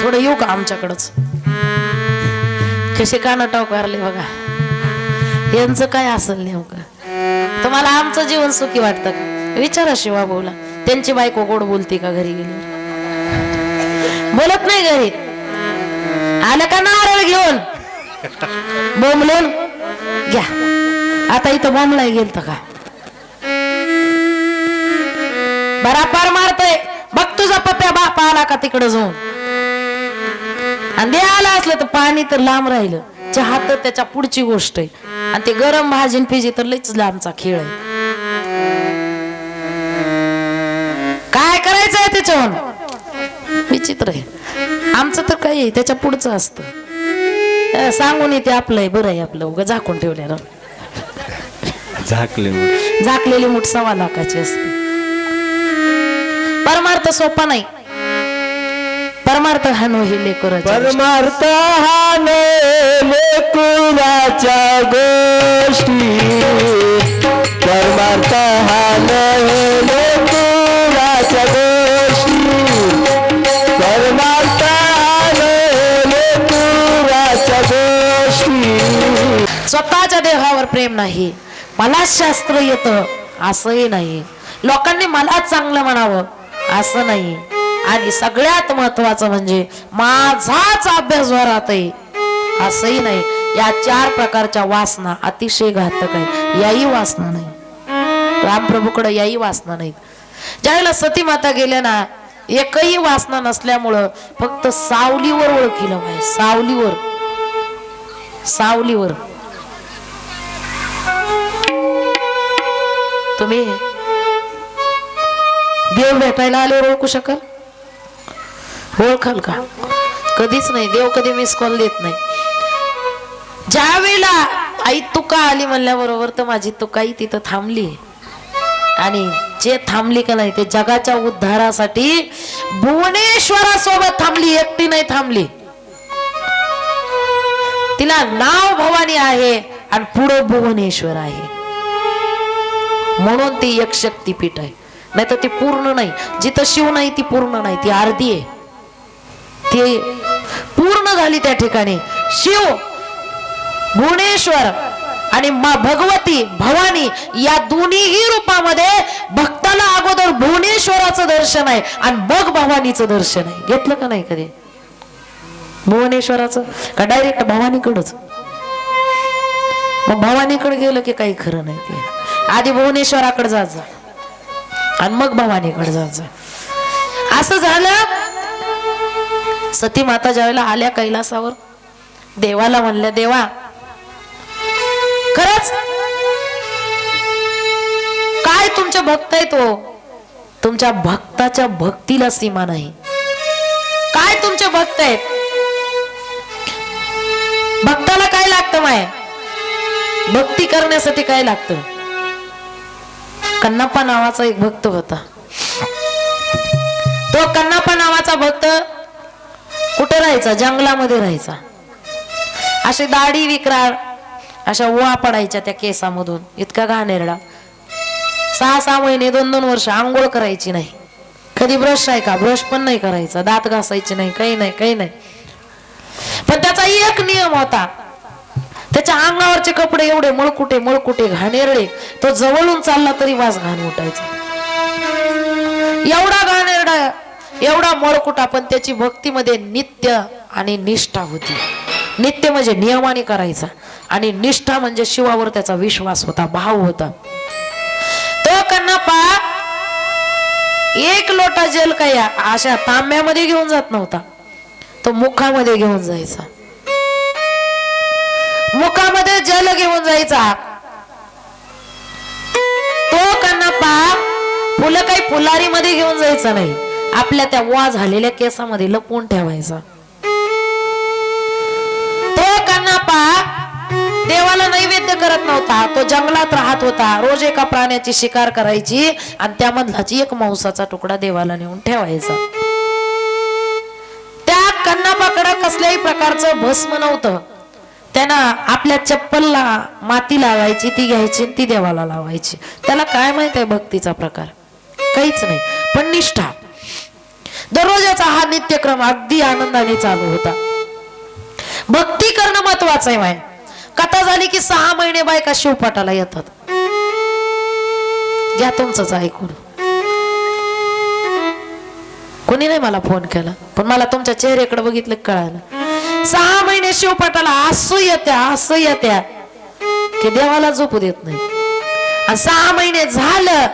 थोडं येऊ का आमच्याकडच? कसे का नटाव करले बघा, यांचं काय असेल नेमकं? तुम्हाला आमचं जीवन सुखी वाटतं का? विचारा शिवा बोला. त्यांची बायको गोड बोलते का घरी गेली? बोलत नाही. घरी आलं का नारळ घेऊन बोंबलून घ्या. आता इथं बोंबलाय गेलत का? बरापार मारतय, बघ तुझा पप्या बाप आला का तिकडे जाऊन. आणि दे आला असलं तर पाणी तर लांब राहिलं, चहा तर त्याच्या पुढची गोष्ट आहे, आणि ते गरम भाजीन पिजी तर लईच लांबचा खेळ आहे. काय करायचंय त्याच्यावर? विचित्र आहे. आमचं तर काही आहे त्याच्या पुढचं असतं. सांगून येते आपलं आहे, बरं आहे आपलं, उगा झाकून ठेवलेलं. झाकलेली मूठ 1.25 लाखाची असते. परमार्थ सोपा नाही. परमार्थ हा नो हे लेकराच्या परमार्थ हा नो लेकराच्या गोष्टी. परमार्थ हा नो लेकराच्या गोष्टी. परमार्थ हा नो लेकराच्या गोष्टी. स्वतःच्या देहावर प्रेम नाही, मला शास्त्र येतं असंही नाही, लोकांनी मला चांगलं म्हणावं असं नाही, आणि सगळ्यात महत्वाचं म्हणजे माझाच अभ्यास वरात आहे असंही नाही. या 4 प्रकारच्या वासना अतिशय घातक आहेत. याही वासना नाही रामप्रभूकडे, याही वासना नाहीत. ज्यावेळेला सती माता गेल्या ना, एकही वासना नसल्यामुळं फक्त सावलीवर ओळखीलं पाहिजे. सावलीवर, सावलीवर. तुम्ही देव भेटायला आल्यावर ओळखू शकाल? ओळखाल का? कधीच नाही. देव कधी मिस कॉल देत नाही. ज्या वेळेला आई तुका आली म्हणल्याबरोबर तर माझी तुकाई तिथं थांबली, आणि जे थांबली का नाही ते जगाच्या उद्धारासाठी भुवनेश्वरासोबत थांबली, एकटी नाही थांबली. तिला नाव भवानी आहे आणि पुढे भुवनेश्वर आहे, म्हणून ती एक शक्तीपीठ आहे. नाही तर ती पूर्ण नाही. जिथं शिव नाही ती पूर्ण नाही, ती अर्धी आहे. ती पूर्ण झाली त्या ठिकाणी शिव, भुवनेश्वर आणि भगवती भवानी या दोन्हीही रूपामध्ये भक्ताला अगोदर भुवनेश्वराचं दर्शन आहे आणि मग भवानीचं दर्शन आहे. घेतलं का नाही कधी भुवनेश्वराचं का डायरेक्ट भवानीकडच? मग भवानीकडे गेलं की काही खरं नाही. ते आधी भुवनेश्वराकडे जात जा आणि मग भवानीकडे जात जा. असं झालं. सती माता ज्यावेळेला आल्या कैलासावर देवाला म्हणल्या, देवा खरंच काय तुमचे भक्त आहेत हो, तुमच्या भक्ताच्या भक्तीला सीमा नाही. काय तुमचे भक्त आहेत, भक्ताला काय लागतं माय, भक्ती करण्यासाठी काय लागतं. कन्नप्पा नावाचा एक भक्त होता. तो कन्नप्पा नावाचा भक्त कुठे राहायचा, जंगलामध्ये राहायचा. अशी दाढी विक्राळ, अशा ओळा पडायच्या त्या केसामधून, इतका घाणेरडा. 6-6 महिने 2-2 वर्ष आंघोळ करायची नाही. कधी ब्रश आहे का, ब्रश पण नाही करायचा, दात घासायचे नाही, काही नाही काही नाही. पण त्याचा एक नियम होता, त्याच्या अंगावरचे कपडे एवढे मळकुटे मळकुटे घाणेरडे, तो जवळून चालला तरी वास घाण उठायचा. एवढा घाणेरडा एवढा मळकुटा, पण त्याची भक्तीमध्ये नित्य आणि निष्ठा होती. नित्य म्हणजे नियमाने करायचा आणि निष्ठा म्हणजे शिवावर त्याचा विश्वास होता, भाव होता. तो कन्नप्पा 1 लोटा जल काय अशा तांब्यामध्ये घेऊन जात नव्हता, तो मुखामध्ये घेऊन जायचा. मुखामध्ये जल घेऊन जायचा. तो कन्नप्पा फुलं काही फुलारी मध्ये घेऊन जायचा नाही, आपल्या त्या वा झालेल्या केसामध्ये लपवून ठेवायचा. तो कन्नप्पा देवाला नैवेद्य करत नव्हता, तो जंगलात राहत होता. रोज एका प्राण्याची शिकार करायची आणि त्यामधलाच एक मांसाचा तुकडा देवाला नेऊन ठेवायचा. त्या कन्नप्पाकडे कसल्याही प्रकारचं भस्म नव्हतं. त्यांना आपल्या चप्पलला माती लावायची, ती घ्यायची ती देवाला लावायची. त्याला काय माहित आहे भक्तीचा प्रकार, काहीच नाही. पण निष्ठा, दररोजचा हा नित्यक्रम अगदी आनंदाने चालू होता. भक्ती करणं महत्वाचं आहे. माय कथा झाली की 6 महिने बायका शिवपाठाला येतात. घ्या तुमचंच ऐकून. कोणी नाही मला फोन केला, पण मला तुमच्या चेहऱ्याकडे बघितलं कळालं. 6 महिने शिवपाठाला असं येत्या की देवाला झोपू देत नाही. आणि 6 महिने झालं,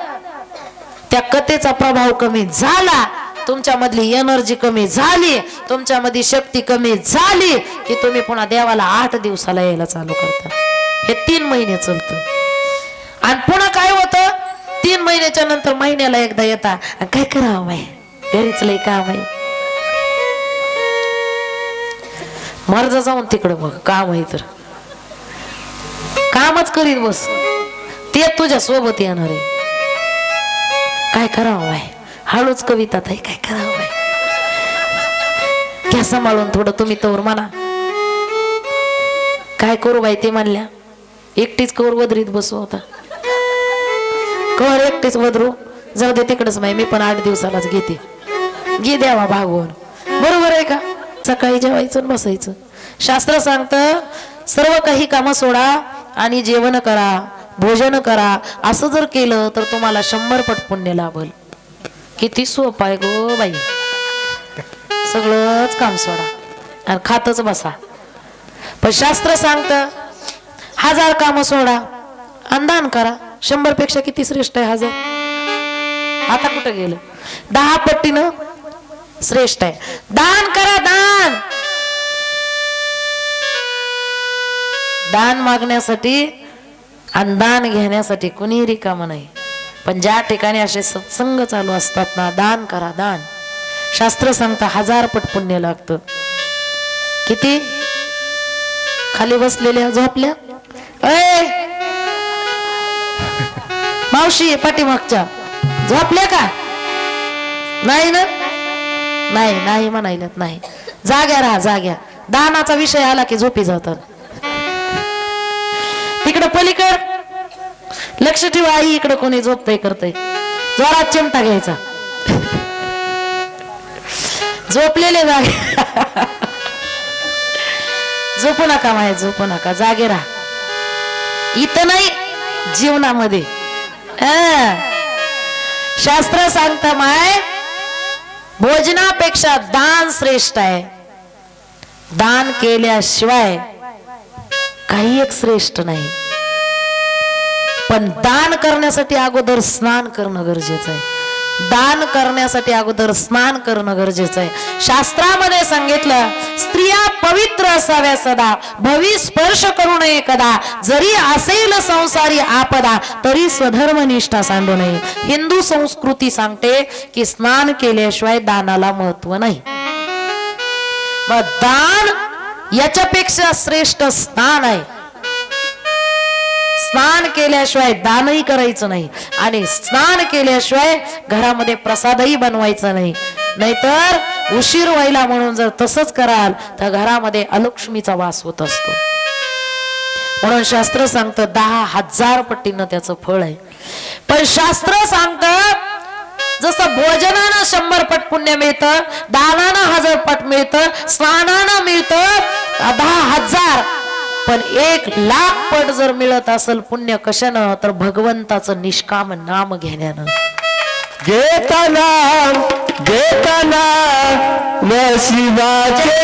त्या कथेचा प्रभाव कमी झाला, तुमच्यामधली एनर्जी कमी झाली, तुमच्यामध्ये शक्ती कमी झाली की तुम्ही पुन्हा देवाला 8 दिवसाला यायला चालू करता. हे 3 महिने चालतं. आणि पुन्हा काय होतं, 3 महिन्याच्या नंतर महिन्याला एकदा येता. काय करावं बाई, घरीच लय काम आहे, मर्ज जाऊन तिकडे मग काम आहे तर कामच करीत बस, ते तुझ्या सोबत येणार आहे. काय करावं बाई, हळूच कविता ताई, काय करावं बाई, घ्या सांभाळून थोडं तुम्ही तोवर म्हणा. काय करू बाई, ते म्हणल्या एकटीच कवर वदरीत बसू होता. कवर एकटीच वदरू, जाऊ दे तिकडच बाई, मी पण 8 दिवसालाच घेते. घे द्यावा भागवून, बरोबर आहे का. सकाळी जेवायचं बसायचं. शास्त्र सांगतं सर्व काही कामं सोडा आणि जेवण करा, भोजन करा. असं जर केलं तर तुम्हाला 100 पट पुण्य लाभल. किती सोपं आहे गो बाई, सगळंच काम सोडा आणि खातच बसा. पण शास्त्र सांगतं 1000 कामं सोडा आणि दान करा. 100 पेक्षा किती श्रेष्ठ आहे 1000. आता कुठं गेलं, 10 पट्टीनं श्रेष्ठ आहे. दान करा, दान. दान मागण्यासाठी आणि दान घेण्यासाठी कुणी रिकाम नाही. पण ज्या ठिकाणी असे सत्संग चालू असतात ना, दान करा, दान. शास्त्र सांगतं 1000 पट पुण्य लागतं. किती खाली बसलेल्या झोपल्या, ए मावशी पाठीमागच्या झोपल्या का नाही ना, नाही नाही म्हणायलात नाही. जाग्या राहा, जाग्या. दानाचा विषय आला की झोपी जातात. तिकडं पलीकड लक्ष ठेवा, आई इकडं कोणी झोपतय करतय, जोरात चिमटा घ्यायचा. झोपलेले जागे झोपू नका माय, झोपू नका, जागे राहा. इथं नाही, जीवनामध्ये. शास्त्र सांगता माय भोजनापेक्षा दान श्रेष्ठ आहे. दान केल्याशिवाय काही एक श्रेष्ठ नाही. पण दान करण्यासाठी अगोदर स्नान करणं गरजेचं आहे. दान करण्यासाठी अगोदर स्नान करणं गरजेचं आहे. शास्त्रामध्ये सांगितलं स्त्रिया पवित्र असाव्या सदा, भवी स्पर्श करू नये कदा, जरी असेल संसारी आपदा तरी स्वधर्मनिष्ठा सांडू नये. हिंदू संस्कृती सांगते की स्नान केल्याशिवाय दानाला महत्व नाही. मग दान याच्यापेक्षा श्रेष्ठ स्नान आहे. स्नान केल्याशिवाय दानही करायचं नाही आणि स्नान केल्याशिवाय घरामध्ये प्रसादही बनवायचा नाही. नाहीतर उशीर व्हायला म्हणून जर तसंच कराल तर घरामध्ये अलक्ष्मीचा वास होत असतो. म्हणून शास्त्र सांगतं 10,000 पटीनं त्याचं फळ आहे. पण शास्त्र सांगतं जसं भोजनानं 100 पट पुण्य मिळतं, दानानं 1000 पट मिळतं, स्नानानं मिळतं 10,000, पण 1,00,000 पट जर मिळत असेल पुण्य कशानं, तर भगवंताचं निष्काम नाम घेण्यानं. घेताना घेताना नशिबाचे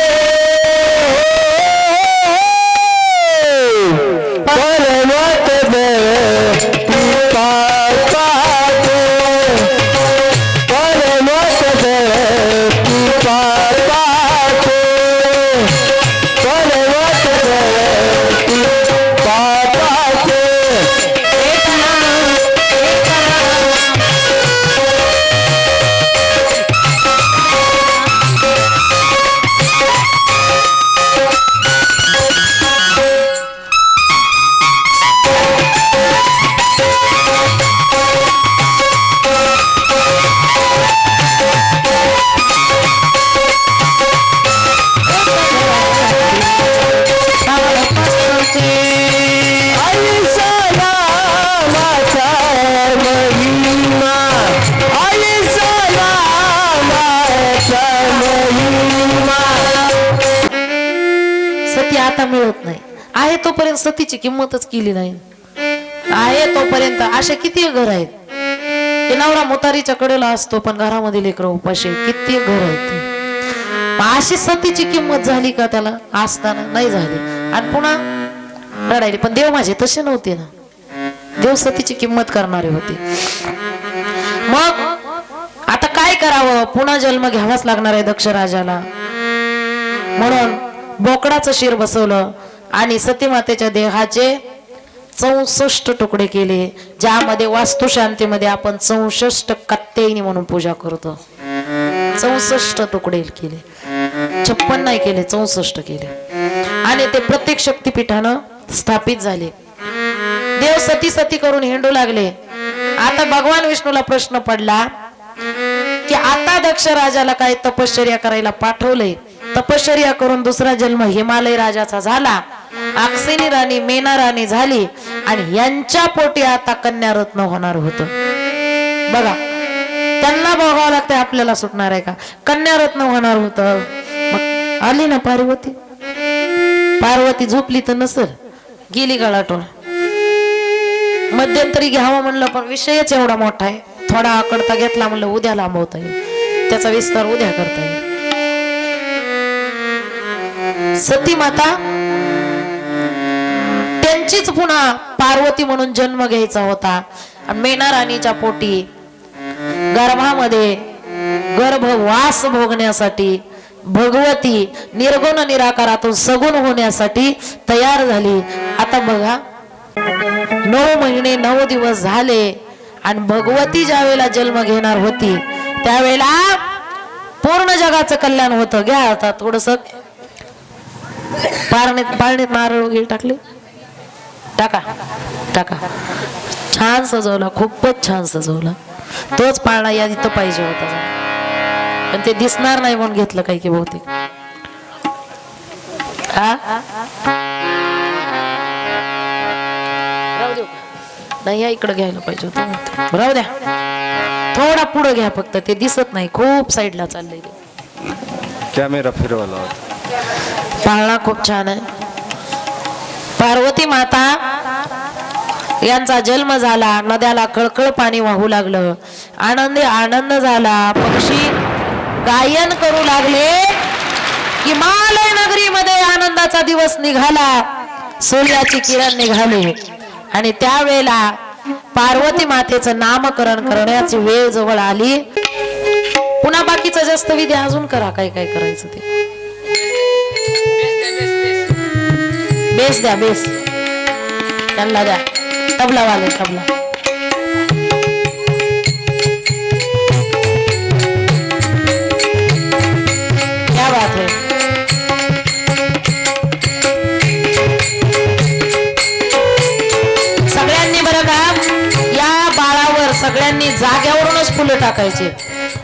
पर्वत आता मिळत नाही. आहे तोपर्यंत सतीची किंमतच केली नाही. आहे तोपर्यंत असे किती घर आहेत की नवरा मोतारीच्या कडेला असतो पण घरामध्ये लेकरं उपाशी. किती घर आहेत. अशी सतीची किंमत झाली का त्याला असताना? नाही झाली. आणि पुन्हा रडायली. पण देव माझे तसे नव्हते ना. देव सतीची किंमत करणारे होते. मग आता काय करावं? पुन्हा जन्म घ्यावाच लागणार आहे दक्ष राजाला. म्हणून बोकडाचं शिर बसवलं आणि सतीमातेच्या देहाचे 64 तुकडे केले, ज्यामध्ये वास्तुशांतीमध्ये आपण 64 कात्यायनी म्हणून पूजा करतो. 64 तुकडे केले, 56 नाही केले, 64 केले आणि ते प्रत्येक शक्तिपीठानं स्थापित झाले. देव सती सती करून हिंडू लागले. आता भगवान विष्णूला प्रश्न पडला की आता दक्ष राजाला काय तपश्चर्या करायला पाठवलंय. तपश्चर्या करून दुसरा जन्म हिमालय राजाचा झाला. अक्सिनी राणी मेना राणी झाली आणि यांच्या पोटी आता कन्यारत्न होणार होतं. बघा त्यांना बघावं लागतंय, आपल्याला सुटणार आहे का? कन्यारत्न होणार होतं. मग आली ना पार्वती. पार्वती झोपली तर नसल, गेली गळाटोळ. मध्यंतरी घ्यावं म्हणलं पण विषयच एवढा मोठा आहे. थोडा आकडता घेतला म्हणलं उद्या लांबवता येईल, त्याचा विस्तार उद्या करता येईल. सती माता त्यांचीच पुन्हा पार्वती म्हणून जन्म घ्यायचा होता. मेना राणीच्या पोटी गर्भामध्ये गर्भवास भोगण्यासाठी भगवती निर्गुण निराकारातून सगुण होण्यासाठी तयार झाली. आता बघा 9 महिने 9 दिवस झाले आणि भगवती ज्या वेळेला जन्म घेणार होती त्यावेळेला पूर्ण जगाचं कल्याण होतं. घ्या आता थोडस पाळणीत नारळ वगैरे टाकले, टाका टाका. छान सजवला, खूपच छान सजवला. तोच पाळणा या इथं पाहिजे होता पण ते दिसणार नाही म्हणून घेतलं काही की बहुतेक. नाही या इकडे घ्यायला पाहिजे होतं. राहू द्या, थोडा पुढे घ्या फक्त, ते दिसत नाही, खूप साईडला चाललंय. कॅमेरा फिरवला. पाळणा खूप छान आहे. पार्वती माता यांचा जन्म झाला, नद्याला कळकळ पाणी वाहू लागलं, आनंदी आनंद झाला, पक्षी गायन करू लागले. हिमालय नगरीमध्ये आनंदाचा दिवस निघाला, सूर्याची किरण निघाली आणि त्यावेळेला पार्वती मातेचं नामकरण करण्याची वेळ जवळ आली. पुन्हा बाकीचं जास्त विधी अजून करा, काय काय करायचं ते. बेस द्या, बेस त्यांना द्या, तबला वाले तबला. क्या बात है. सगळ्यांनी बरं का या बाळावर सगळ्यांनी जाग्यावरूनच फुलं टाकायचे.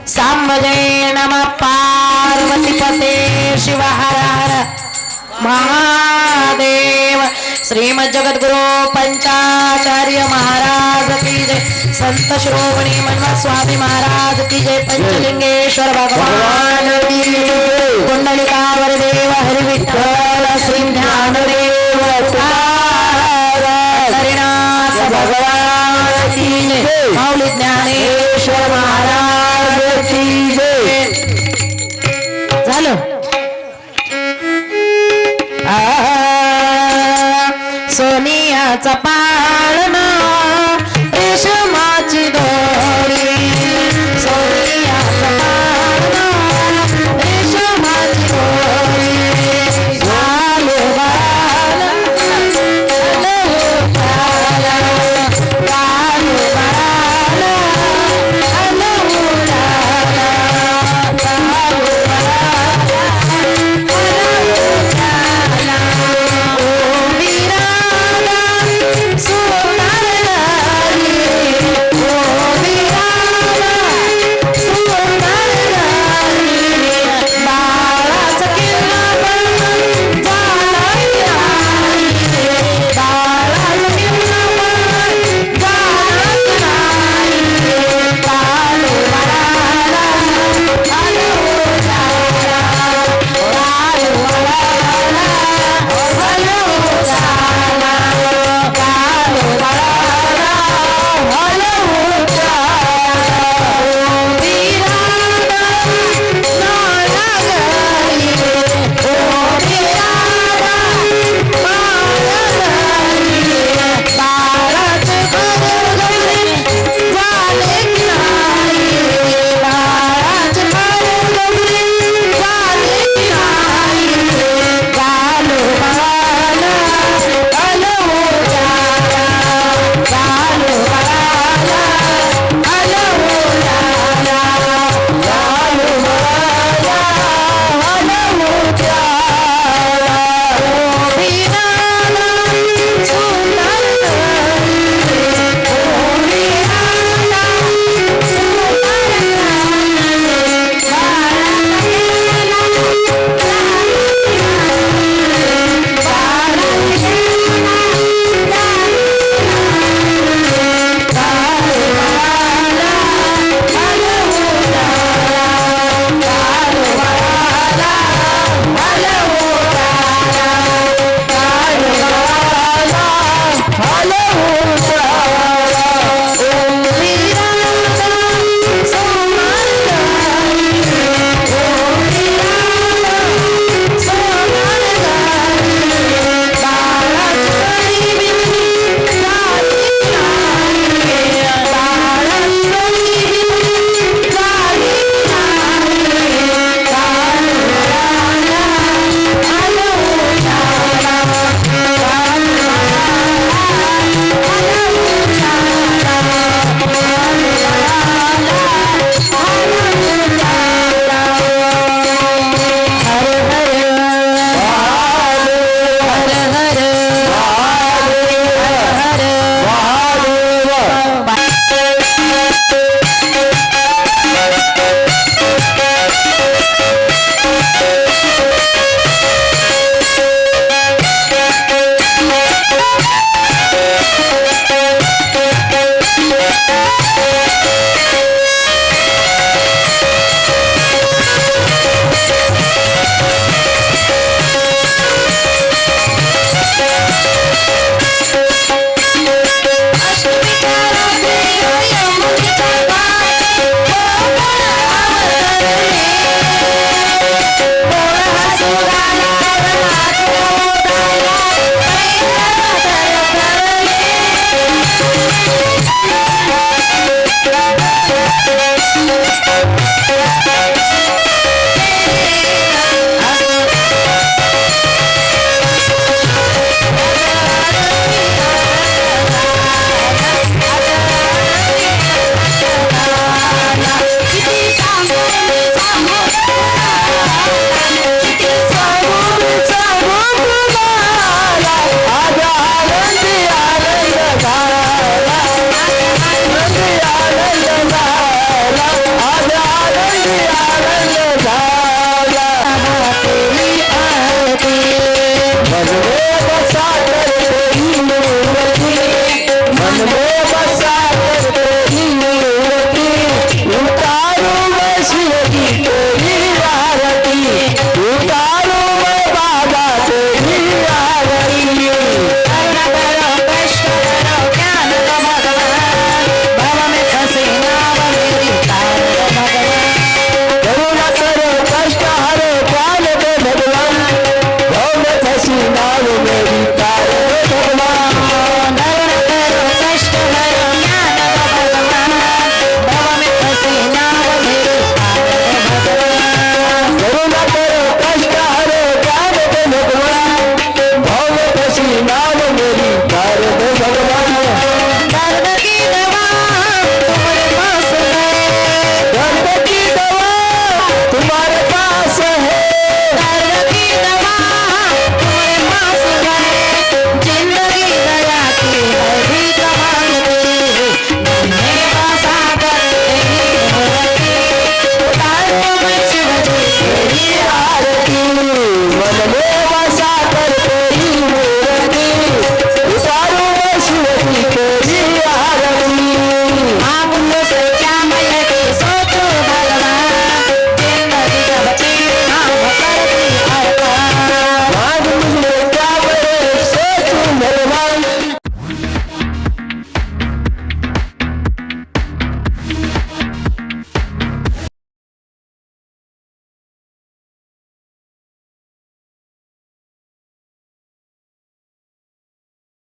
सांबजय नमः पार्वती पते शिव हर हर महादेव. श्रीमद जगद्गुरु पंचाचार्य महाराज की जय. संत श्रोमणी मनमत स्वामी महाराज की जय. पंचलिंगेश्वर भगवान की जय. कुंडलिकावर देव हरि विठ्ठल श्री ज्ञानदेव हरिनाथ भगवान की जय. माऊली ज्ञानेश्वर महाराज की जय. झालं. सोनियाचा